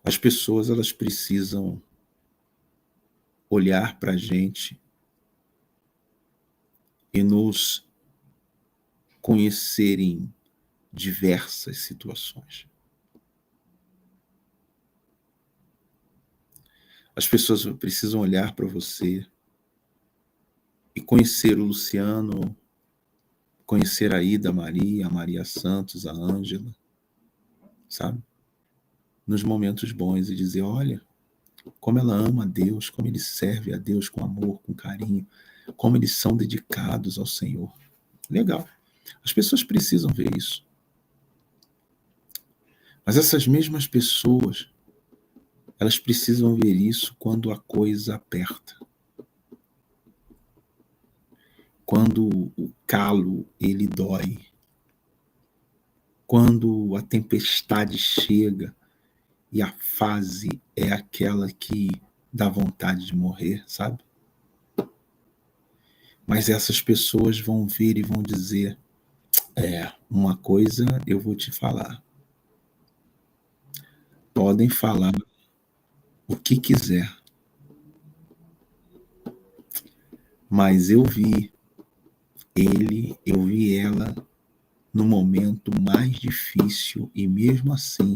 As pessoas elas precisam olhar para a gente e nos conhecerem diversas situações. As pessoas precisam olhar para você e conhecer o Luciano, conhecer a Ida Maria, a Maria Santos, a Ângela, sabe? Nos momentos bons e dizer, olha, como ela ama a Deus, como ele serve a Deus com amor, com carinho, como eles são dedicados ao Senhor. Legal. As pessoas precisam ver isso. Mas essas mesmas pessoas, elas precisam ver isso quando a coisa aperta. Quando o calo, ele dói. Quando a tempestade chega e a fase é aquela que dá vontade de morrer, sabe? Mas essas pessoas vão vir e vão dizer, uma coisa eu vou te falar. Podem falar o que quiser, mas eu vi ela no momento mais difícil e mesmo assim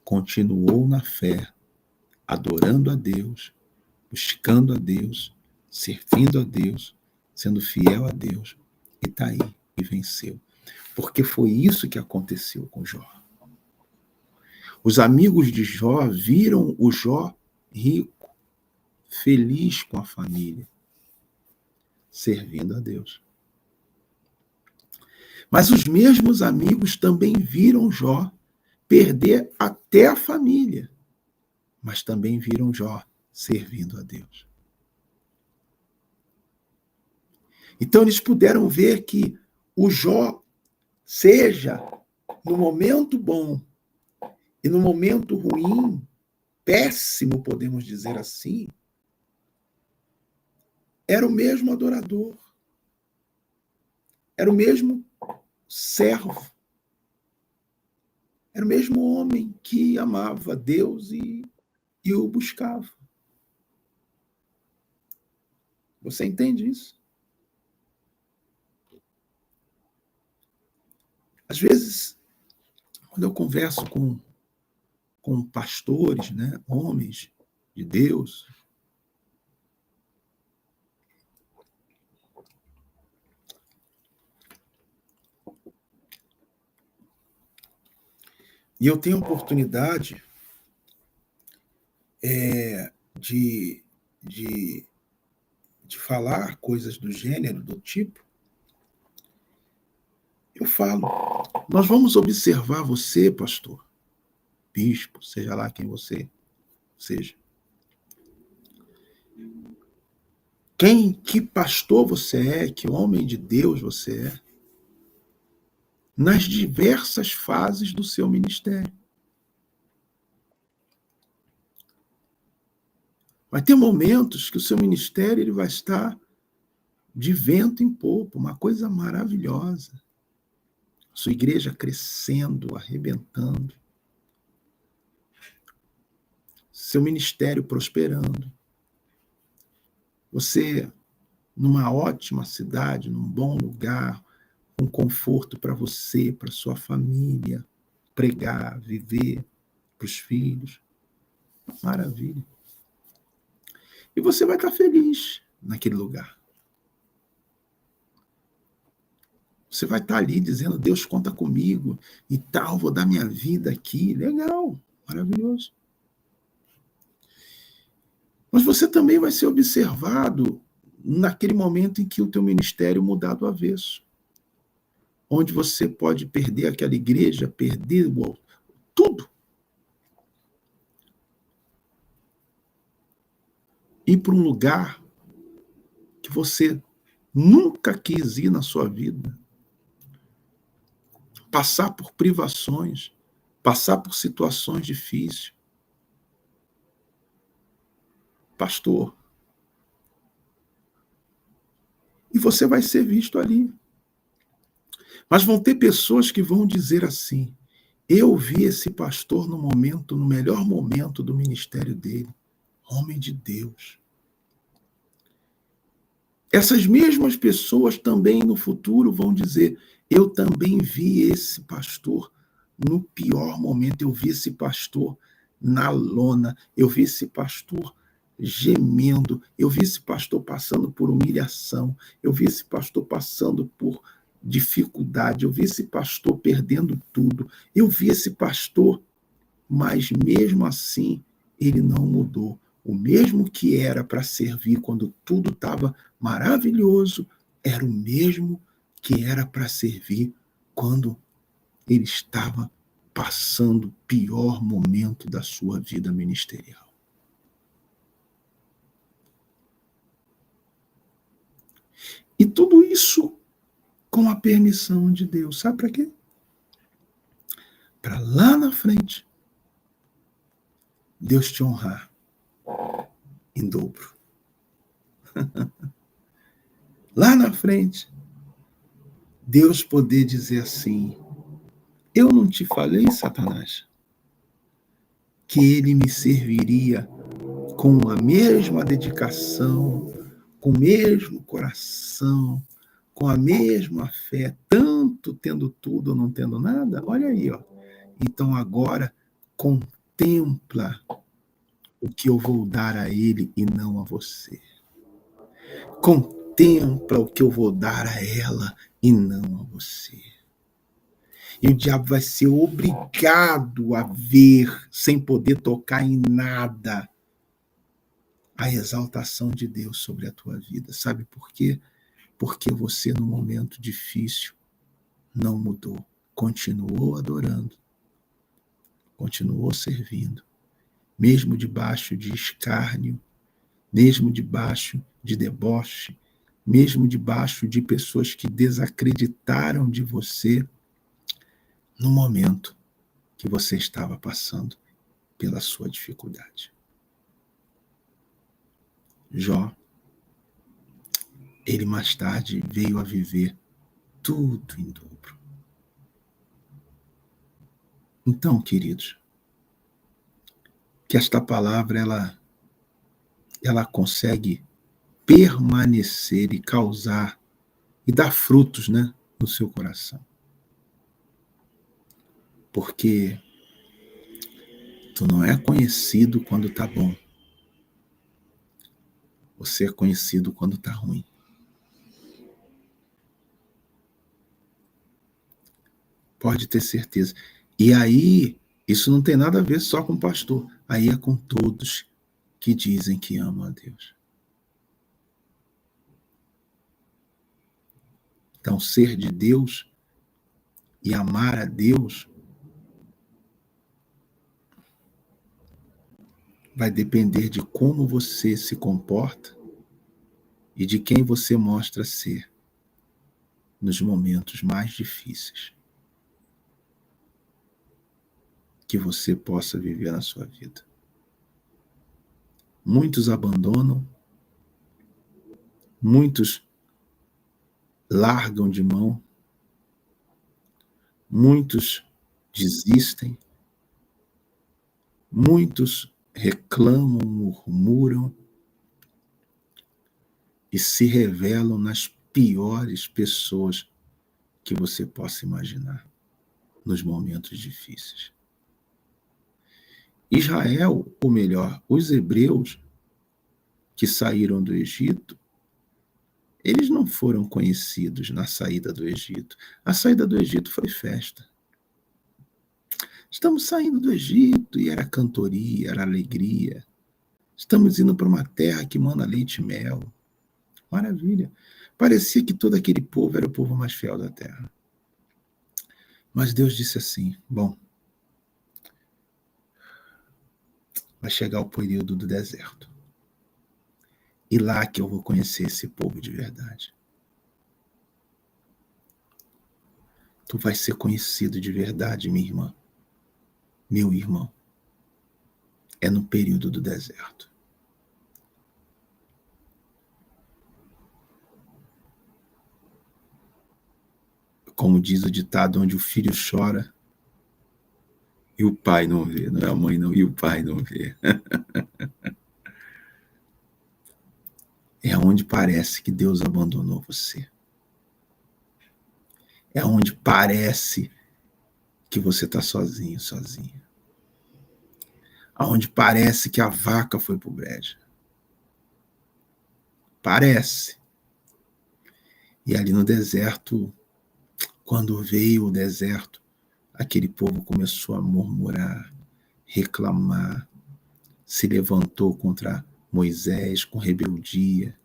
continuou na fé, adorando a Deus, buscando a Deus, servindo a Deus, sendo fiel a Deus, e está aí, e venceu. Porque foi isso que aconteceu com Jó. Os amigos de Jó viram o Jó rico, feliz com a família, servindo a Deus. Mas os mesmos amigos também viram Jó perder até a família, mas também viram Jó servindo a Deus. Então eles puderam ver que o Jó, seja no momento bom e no momento ruim, péssimo, podemos dizer assim, era o mesmo adorador, era o mesmo servo, era o mesmo homem que amava Deus e o buscava. Você entende isso? Às vezes, quando eu converso com pastores, né, homens de Deus, e eu tenho a oportunidade de, de, de falar coisas do gênero, do tipo, eu falo, nós vamos observar você, pastor, bispo, seja lá quem você seja. Que pastor você é, que homem de Deus você é, nas diversas fases do seu ministério. Vai ter momentos que o seu ministério ele vai estar de vento em popa, uma coisa maravilhosa. Sua igreja crescendo, arrebentando. Seu ministério prosperando. Você numa ótima cidade, num bom lugar, com conforto para você, para sua família, pregar, viver, para os filhos. Maravilha. E você vai estar feliz naquele lugar. Você vai estar ali dizendo, Deus conta comigo e tal, vou dar minha vida aqui. Legal, maravilhoso. Mas você também vai ser observado naquele momento em que o teu ministério mudar do avesso. Onde você pode perder aquela igreja, perder tudo. Ir para um lugar que você nunca quis ir na sua vida. Passar por privações, passar por situações difíceis. Pastor. E você vai ser visto ali. Mas vão ter pessoas que vão dizer assim, eu vi esse pastor no melhor momento do ministério dele. Homem de Deus. Essas mesmas pessoas também no futuro vão dizer, eu também vi esse pastor no pior momento, eu vi esse pastor na lona, eu vi esse pastor gemendo, eu vi esse pastor passando por humilhação, eu vi esse pastor passando por dificuldade, eu vi esse pastor perdendo tudo, eu vi esse pastor, mas mesmo assim ele não mudou. O mesmo que era para servir quando tudo estava maravilhoso, era o mesmo que era para servir quando ele estava passando o pior momento da sua vida ministerial. E tudo isso com a permissão de Deus. Sabe para quê? Para lá na frente, Deus te honrar em dobro. Lá na frente, Deus poder dizer assim: eu não te falei, Satanás, que ele me serviria com a mesma dedicação, com o mesmo coração, com a mesma fé, tanto tendo tudo ou não tendo nada? Olha aí, ó. Então agora contempla o que eu vou dar a ele e não a você. Contempla o que eu vou dar a ela e não a você. E o diabo vai ser obrigado a ver, sem poder tocar em nada, a exaltação de Deus sobre a tua vida. Sabe por quê? Porque você, no momento difícil, não mudou. Continuou adorando. Continuou servindo. Mesmo debaixo de escárnio, mesmo debaixo de deboche, mesmo debaixo de pessoas que desacreditaram de você, no momento que você estava passando pela sua dificuldade. Jó, ele mais tarde veio a viver tudo em dobro. Então, queridos, que esta palavra ela consegue permanecer e causar e dar frutos, né, no seu coração. Porque tu não é conhecido quando tá bom. Você é conhecido quando tá ruim. Pode ter certeza. E aí, isso não tem nada a ver só com o pastor. Aí é com todos que dizem que amam a Deus. Então, ser de Deus e amar a Deus vai depender de como você se comporta e de quem você mostra ser nos momentos mais difíceis que você possa viver na sua vida. Muitos abandonam, muitos largam de mão, muitos desistem, muitos reclamam, murmuram e se revelam nas piores pessoas que você possa imaginar nos momentos difíceis. Israel, ou melhor, os hebreus que saíram do Egito, eles não foram conhecidos na saída do Egito. A saída do Egito foi festa. Estamos saindo do Egito e era cantoria, era alegria. Estamos indo para uma terra que manda leite e mel. Maravilha. Parecia que todo aquele povo era o povo mais fiel da terra. Mas Deus disse assim: bom, vai chegar o período do deserto. E lá que eu vou conhecer esse povo de verdade. Tu vai ser conhecido de verdade, minha irmã, meu irmão. É no período do deserto. Como diz o ditado, onde o filho chora e o pai não vê. Não é a mãe não, e o pai não vê. É onde parece que Deus abandonou você. É onde parece que você está sozinho, sozinha. Aonde parece que a vaca foi pro brejo. Parece. E ali no deserto, quando veio o deserto, aquele povo começou a murmurar, reclamar, se levantou contra Moisés com rebeldia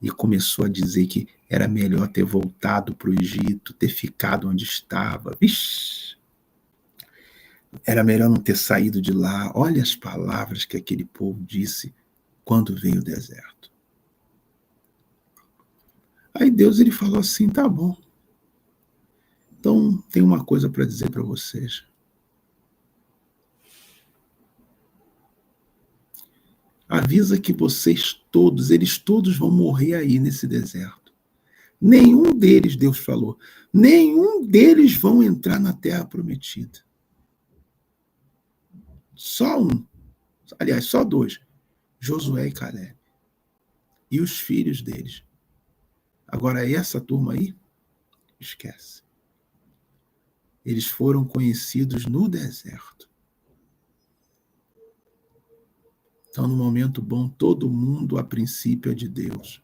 e começou a dizer que era melhor ter voltado para o Egito, ter ficado onde estava. Vixe! Era melhor não ter saído de lá. Olha as palavras que aquele povo disse quando veio o deserto. Aí Deus ele falou assim, tá bom. Então tem uma coisa para dizer para vocês. Avisa que vocês todos, eles todos vão morrer aí nesse deserto. Nenhum deles, Deus falou, nenhum deles vão entrar na terra prometida. Só um. Aliás, só dois. Josué e Caleb. E os filhos deles. Agora, essa turma aí, esquece. Eles foram conhecidos no deserto. Então, no momento bom, todo mundo, a princípio, é de Deus.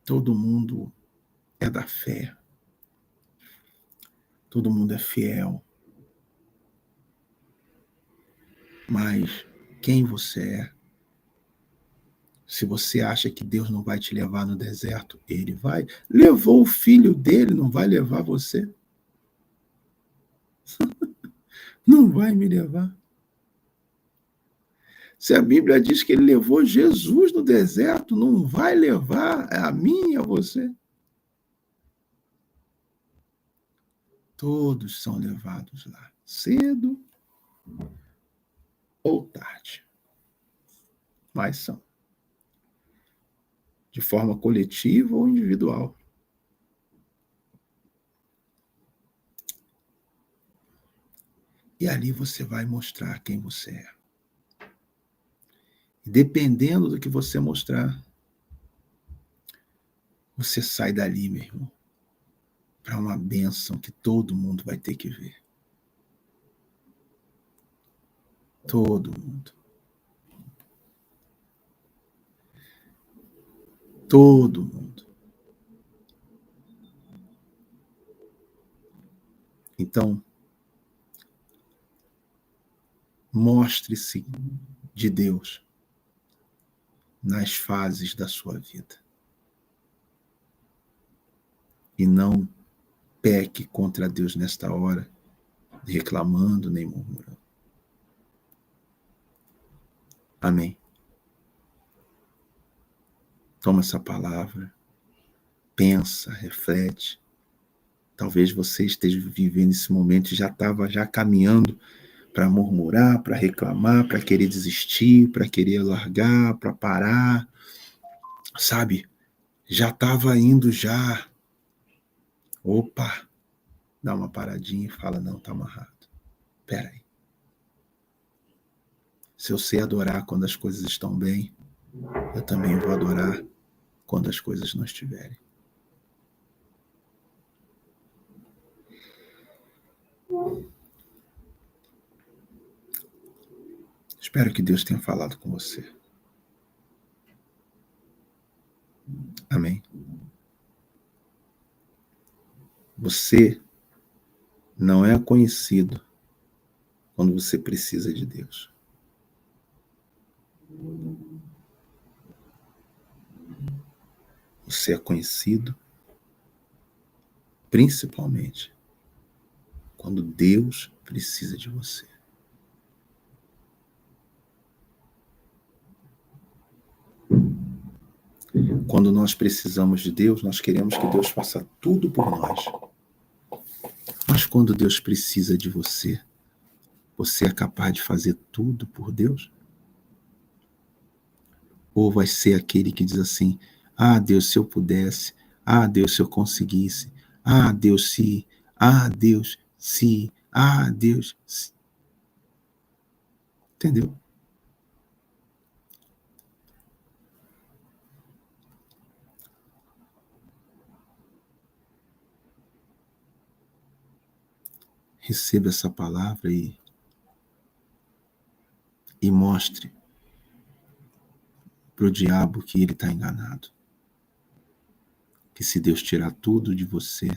Todo mundo é da fé. Todo mundo é fiel. Mas quem você é? Se você acha que Deus não vai te levar no deserto, ele vai. Levou o filho dele, não vai levar você? Não vai me levar. Se a Bíblia diz que ele levou Jesus no deserto, não vai levar a mim e a você? Todos são levados lá, cedo ou tarde. Mas são. De forma coletiva ou individual. E ali você vai mostrar quem você é. E dependendo do que você mostrar, você sai dali, meu irmão, para uma bênção que todo mundo vai ter que ver. Todo mundo. Todo mundo. Então, mostre-se de Deus nas fases da sua vida. E não peque contra Deus nesta hora, reclamando nem murmurando. Amém. Toma essa palavra, pensa, reflete. Talvez você esteja vivendo esse momento e já estava caminhando para murmurar, para reclamar, para querer desistir, para querer largar, para parar. Sabe? Já estava indo já. Opa! Dá uma paradinha e fala, não, tá amarrado. Espera aí. Se eu sei adorar quando as coisas estão bem, eu também vou adorar quando as coisas não estiverem. Espero que Deus tenha falado com você. Amém. Você não é conhecido quando você precisa de Deus. Você é conhecido principalmente quando Deus precisa de você. Quando nós precisamos de Deus, nós queremos que Deus faça tudo por nós. Mas quando Deus precisa de você, você é capaz de fazer tudo por Deus? Ou vai ser aquele que diz assim, ah, Deus, se eu pudesse, ah, Deus, se eu conseguisse, ah, Deus, se, ah, Deus, se, ah, Deus, se. Entendeu? Receba essa palavra e mostre para o diabo que ele está enganado. Que se Deus tirar tudo de você,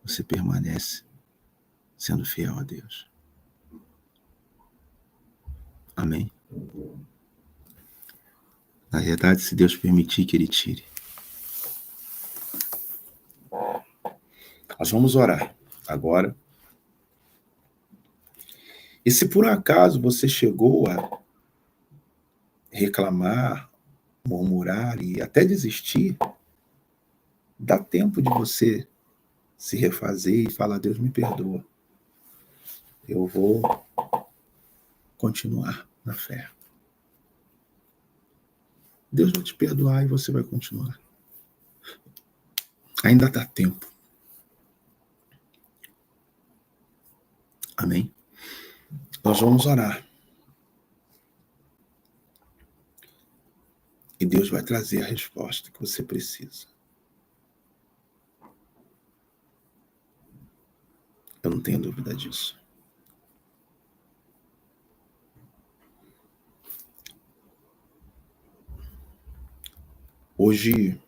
você permanece sendo fiel a Deus. Amém? Na verdade, se Deus permitir que Ele tire. Nós vamos orar agora. E se por acaso você chegou a reclamar, murmurar e até desistir, dá tempo de você se refazer e falar: Deus me perdoa, eu vou continuar na fé. Deus vai te perdoar e você vai continuar. Ainda dá tempo. Amém? Nós vamos orar. E Deus vai trazer a resposta que você precisa. Eu não tenho dúvida disso. Hoje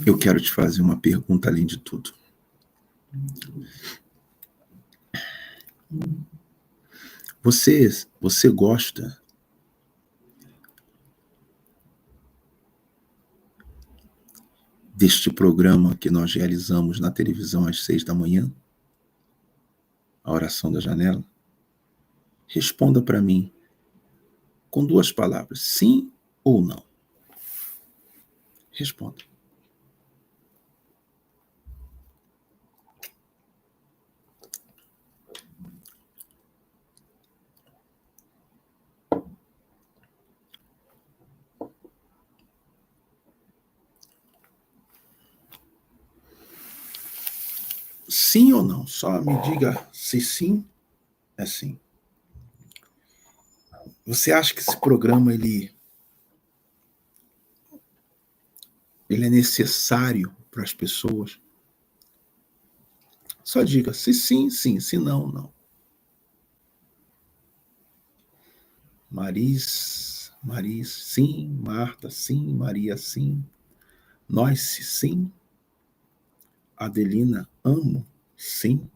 eu quero te fazer uma pergunta além de tudo. Você gosta deste programa que nós realizamos na televisão às 6 da manhã? A oração da janela? Responda para mim com 2 palavras, sim ou não. Responda. Sim ou não? Só me diga se sim é sim. Você acha que esse programa ele é necessário para as pessoas? Só diga se sim, sim, se não, não. Maris, sim. Marta, sim. Maria, sim. Noice, sim. Adelina, amo, sim.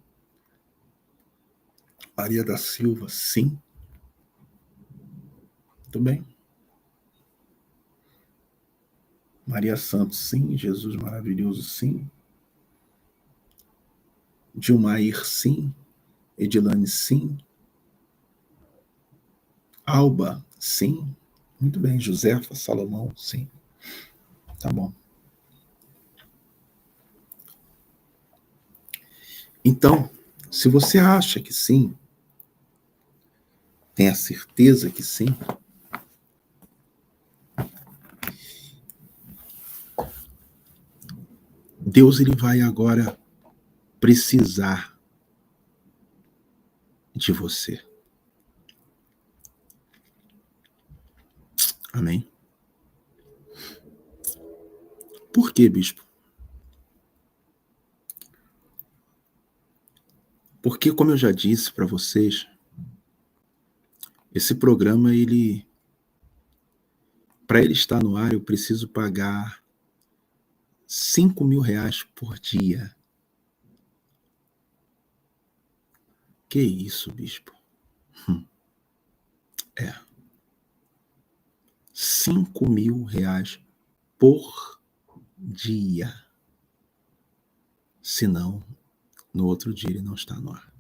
Maria da Silva, sim. Muito bem. Maria Santos, sim. Jesus maravilhoso, sim. Dilmair, sim. Edilane, sim. Alba, sim. Muito bem. Josefa, Salomão, sim. Tá bom. Então, se você acha que sim, tenha certeza que sim, Deus ele vai agora precisar de você. Amém? Por quê, bispo? Porque, como eu já disse para vocês, esse programa, para ele estar no ar, eu preciso pagar R$ 5.000 por dia. Que isso, bispo? É. R$ 5.000 por dia. Senão, no outro dia ele não está no ar.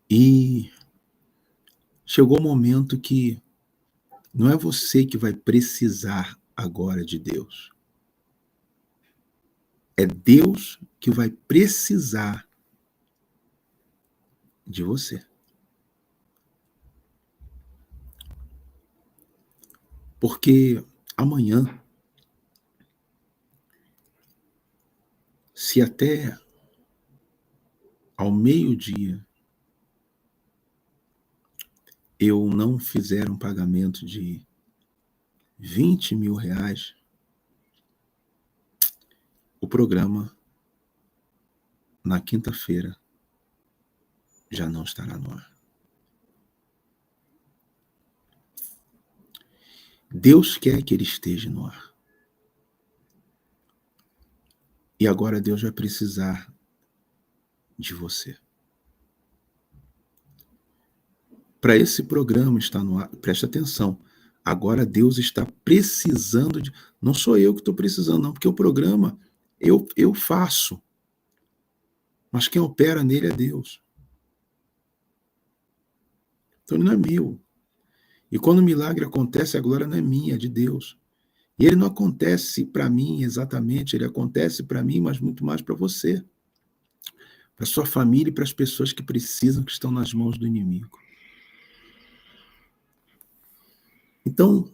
E chegou o momento que não é você que vai precisar agora de Deus. É Deus que vai precisar de você. Porque amanhã, se até ao meio-dia eu não fizer um pagamento de R$ 20.000, o programa, na quinta-feira, já não estará no ar. Deus quer que ele esteja no ar. E agora Deus vai precisar de você. Para esse programa estar no ar, preste atenção, agora Deus está precisando de... Não sou eu que estou precisando, não, porque o programa eu faço, mas quem opera nele é Deus. Então ele não é meu. E quando o milagre acontece, a glória não é minha, é de Deus. E ele não acontece para mim exatamente, ele acontece para mim, mas muito mais para você, para sua família e para as pessoas que precisam, que estão nas mãos do inimigo. Então,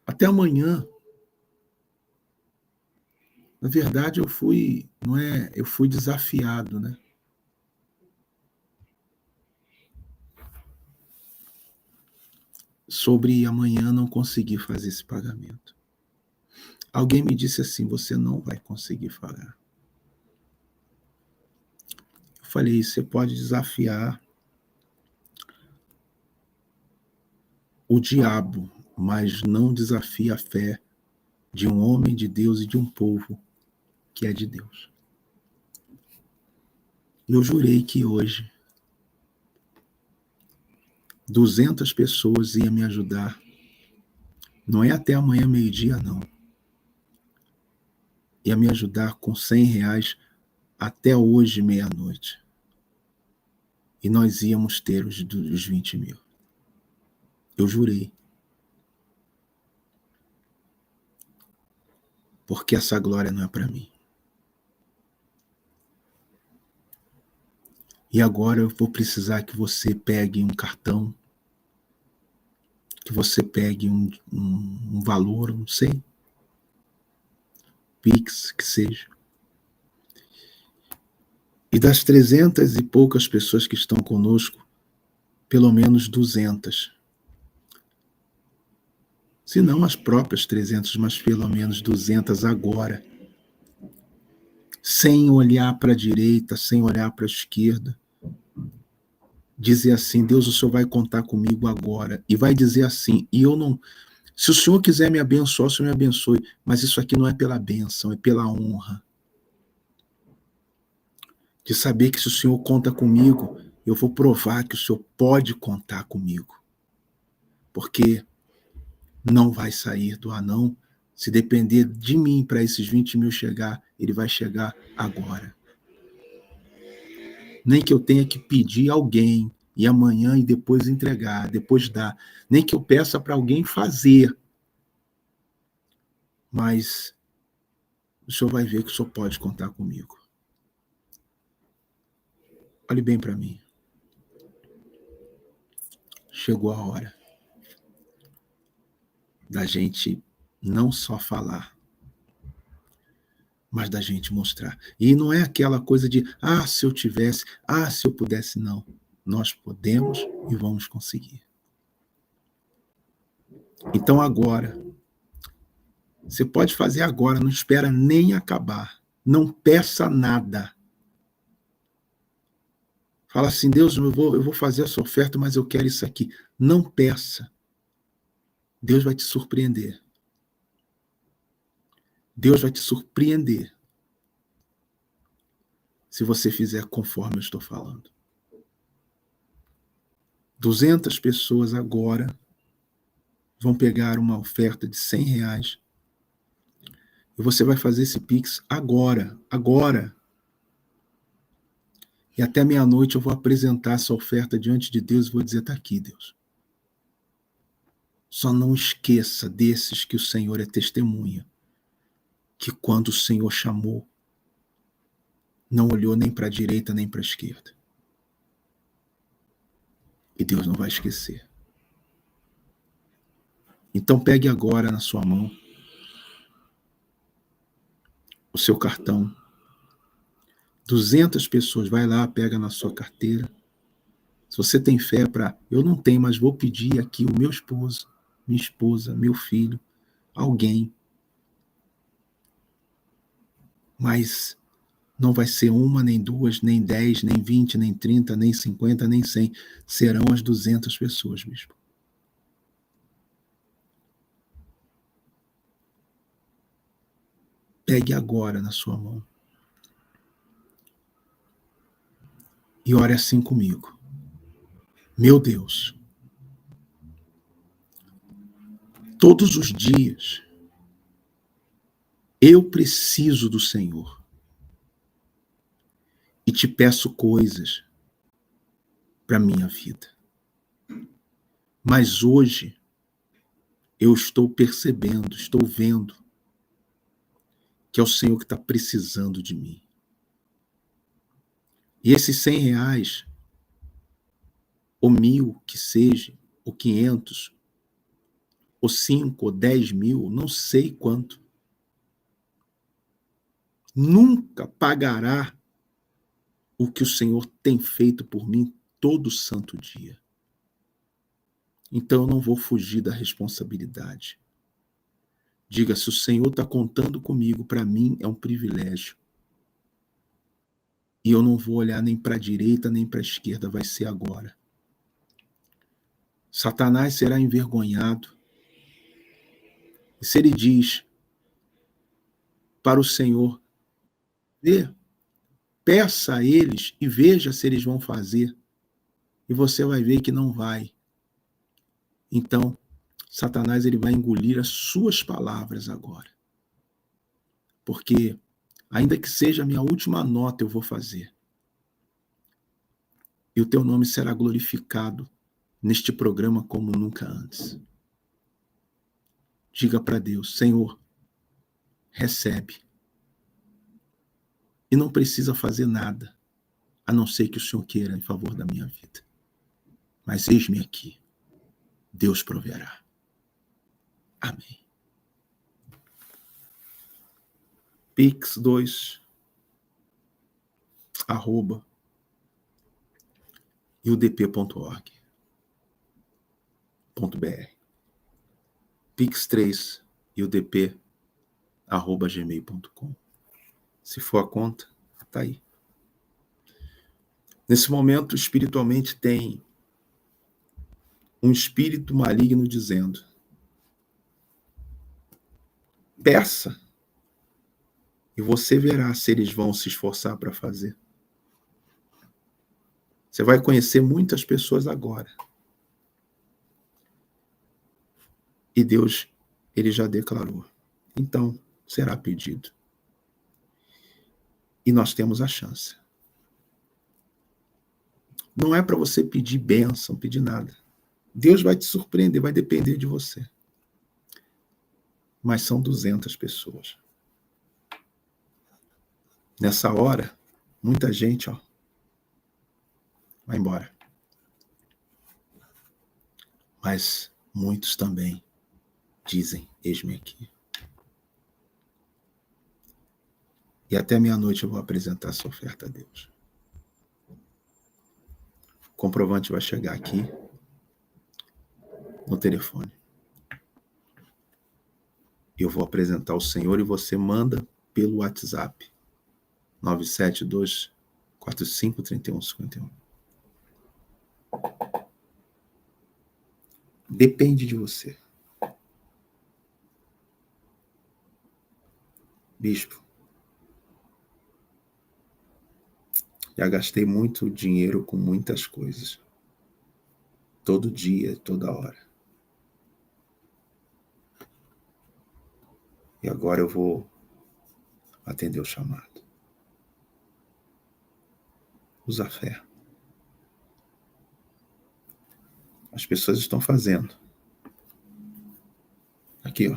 até amanhã. Na verdade, eu fui desafiado, né? Sobre amanhã não conseguir fazer esse pagamento. Alguém me disse assim: você não vai conseguir pagar. Eu falei: você pode desafiar o diabo, mas não desafia a fé de um homem de Deus e de um povo que é de Deus. Eu jurei que hoje 200 pessoas iam me ajudar. Não é até amanhã meio-dia, não. Ia me ajudar com R$100 até hoje meia-noite. E nós íamos ter os 20 mil. Eu jurei. Porque essa glória não é para mim. E agora eu vou precisar que você pegue um cartão, que você pegue um valor, não sei, Pix, que seja. E das 300 e poucas pessoas que estão conosco, pelo menos 200. Se não as próprias 300, mas pelo menos 200 agora. Sem olhar para a direita, sem olhar para a esquerda. Dizer assim: Deus, o Senhor vai contar comigo agora. E vai dizer assim: e eu não... Se o Senhor quiser me abençoar, o Senhor me abençoe. Mas isso aqui não é pela bênção, é pela honra. De saber que se o Senhor conta comigo, eu vou provar que o Senhor pode contar comigo. Porque não vai sair do anão. Se depender de mim para esses 20 mil chegar, ele vai chegar agora. Nem que eu tenha que pedir a alguém, e amanhã e depois entregar, depois dar. Nem que eu peça para alguém fazer. Mas o Senhor vai ver que o Senhor pode contar comigo. Olhe bem para mim. Chegou a hora da gente não só falar, mas da gente mostrar. E não é aquela coisa de, se eu tivesse, se eu pudesse, não. Nós podemos e vamos conseguir. Então agora, você pode fazer agora, não espera nem acabar. Não peça nada. Fala assim: Deus, eu vou fazer essa oferta, mas eu quero isso aqui. Não peça. Deus vai te surpreender. Deus vai te surpreender se você fizer conforme eu estou falando. 200 pessoas agora vão pegar uma oferta de R$100 e você vai fazer esse Pix agora. E até meia-noite eu vou apresentar essa oferta diante de Deus e vou dizer: está aqui, Deus. Só não esqueça desses que o Senhor é testemunha, que quando o Senhor chamou, não olhou nem para a direita nem para a esquerda. E Deus não vai esquecer. Então pegue agora na sua mão o seu cartão. 200 pessoas, vai lá, pega na sua carteira. Se você tem fé para... Eu não tenho, mas vou pedir aqui o meu esposo, minha esposa, meu filho, alguém. Mas não vai ser uma, nem duas, nem 10, nem 20, nem 30, nem 50, nem 100. Serão as 200 pessoas, bispo. Pegue agora na sua mão e ore assim comigo. Meu Deus, todos os dias eu preciso do Senhor e te peço coisas para minha vida. Mas hoje eu estou percebendo, estou vendo que é o Senhor que está precisando de mim. E esses R$100, ou 1.000 que seja, ou 500, ou 5, ou 10 mil, não sei quanto, nunca pagará o que o Senhor tem feito por mim todo santo dia. Então eu não vou fugir da responsabilidade. Diga, se o Senhor está contando comigo, para mim é um privilégio. E eu não vou olhar nem para a direita, nem para a esquerda, vai ser agora. Satanás será envergonhado. E se ele diz para o Senhor, peça a eles e veja se eles vão fazer. E você vai ver que não vai. Então, Satanás ele vai engolir as suas palavras agora. Porque, ainda que seja a minha última nota, eu vou fazer. E o teu nome será glorificado neste programa como nunca antes. Diga para Deus, Senhor, recebe. E não precisa fazer nada, a não ser que o Senhor queira em favor da minha vida. Mas eis-me aqui. Deus proverá. Amém. Pix2 @ iudp.org.br Pix3 iudp@gmail.com. Se for a conta, tá aí. Nesse momento, espiritualmente, tem um espírito maligno dizendo: peça, e você verá se eles vão se esforçar para fazer. Você vai conhecer muitas pessoas agora. E Deus, ele já declarou. Então, será pedido. E nós temos a chance. Não é para você pedir bênção, pedir nada. Deus vai te surpreender, vai depender de você. Mas são 200 pessoas. Nessa hora, muita gente, vai embora. Mas muitos também dizem, eis-me aqui. E até meia-noite eu vou apresentar essa oferta a Deus. O comprovante vai chegar aqui no telefone. Eu vou apresentar ao Senhor e você manda pelo WhatsApp 972453151. Depende de você. Bispo, já gastei muito dinheiro com muitas coisas. Todo dia, toda hora. E agora eu vou atender o chamado. Usa a fé. As pessoas estão fazendo. Aqui,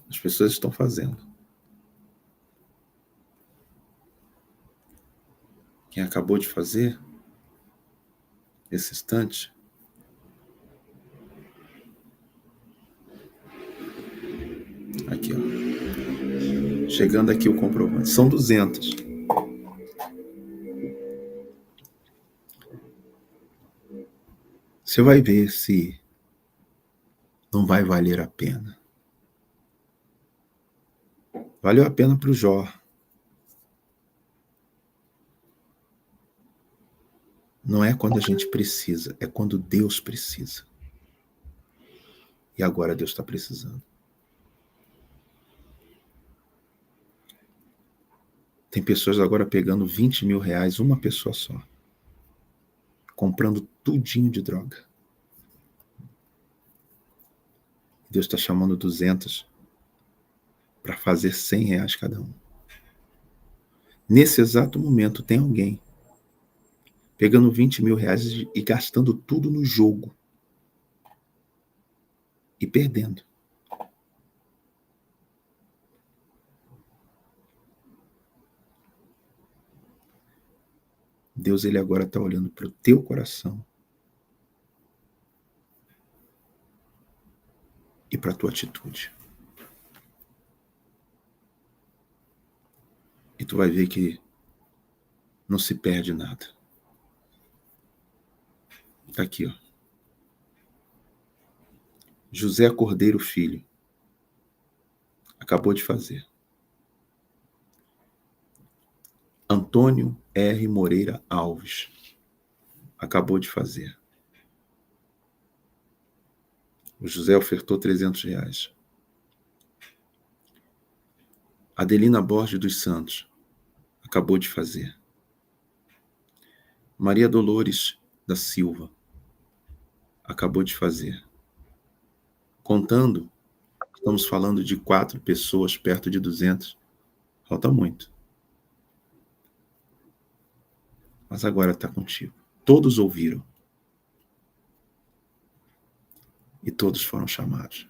As pessoas estão fazendo. Quem acabou de fazer, esse instante, aqui, chegando aqui o comprovante. São 200. Você vai ver se não vai valer a pena. Valeu a pena para o Jó. Não é quando a gente precisa, é quando Deus precisa. E agora Deus está precisando. Tem pessoas agora pegando 20 mil reais, uma pessoa só, comprando tudinho de droga. Deus está chamando 200 para fazer 100 reais cada um. Nesse exato momento tem alguém pegando 20 mil reais e gastando tudo no jogo e perdendo. Deus, ele agora está olhando para o teu coração e para a tua atitude. E tu vai ver que não se perde nada. Está aqui, ó. José Cordeiro Filho acabou de fazer. Antônio R. Moreira Alves acabou de fazer. O José ofertou 300 reais. Adelina Borges dos Santos acabou de fazer. Maria Dolores da Silva acabou de fazer. Contando, estamos falando de 4 pessoas perto de 200. Falta muito. Mas agora está contigo. Todos ouviram. E todos foram chamados.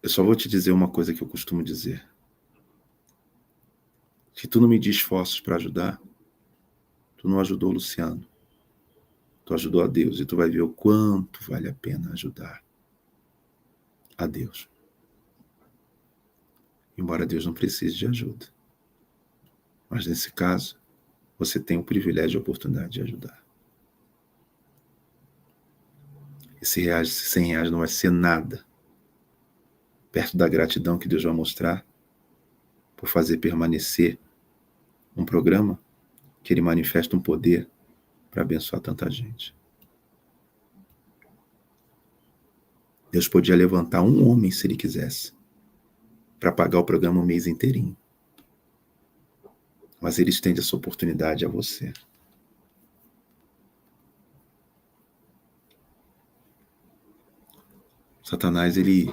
Eu só vou te dizer uma coisa que eu costumo dizer. Se tu não medir esforços para ajudar, tu não ajudou o Luciano. Tu ajudou a Deus. E tu vai ver o quanto vale a pena ajudar a Deus. Embora Deus não precise de ajuda. Mas nesse caso, você tem o privilégio e a oportunidade de ajudar. Esses 100 reais não vai ser nada perto da gratidão que Deus vai mostrar por fazer permanecer um programa que ele manifesta um poder para abençoar tanta gente. Deus podia levantar um homem, se ele quisesse, para pagar o programa um mês inteirinho. Mas ele estende essa oportunidade a você. Satanás, ele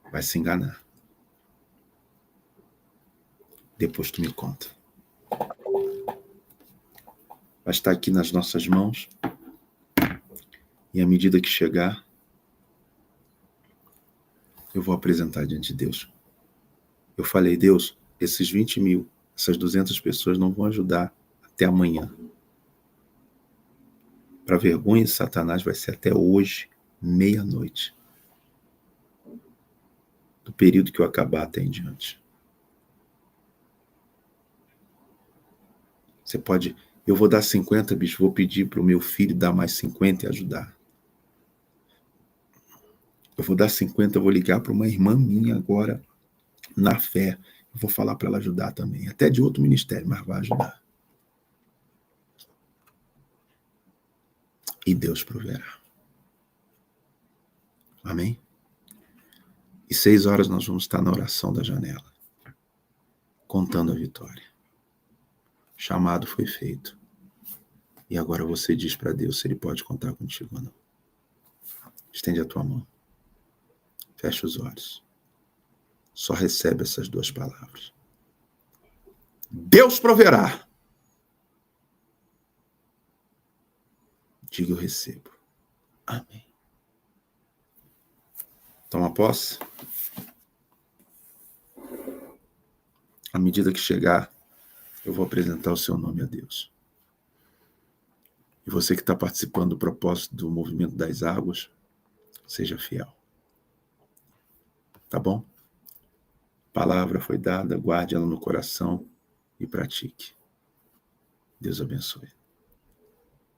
vai se enganar. Depois tu me conta. Vai estar aqui nas nossas mãos. E à medida que chegar, eu vou apresentar diante de Deus. Eu falei, Deus, esses 20 mil, essas 200 pessoas não vão ajudar até amanhã. Para vergonha de Satanás vai ser até hoje, meia-noite. Do período que eu acabar até em diante. Você pode... Eu vou dar 50, bicho, vou pedir para o meu filho dar mais 50 e ajudar. Eu vou dar 50, eu vou ligar para uma irmã minha agora, na fé. Eu vou falar para ela ajudar também. Até de outro ministério, mas vai ajudar. E Deus proverá. Amém? E 6 horas nós vamos estar na oração da janela. Contando a vitória. O chamado foi feito. E agora você diz para Deus se Ele pode contar contigo ou não. Estende a tua mão. Fecha os olhos. Só recebe essas 2 palavras. Deus proverá. Diga eu recebo. Amém. Toma posse. À medida que chegar, eu vou apresentar o seu nome a Deus. E você que está participando do propósito do movimento das águas, seja fiel. Tá bom? A palavra foi dada, guarde ela no coração e pratique. Deus abençoe.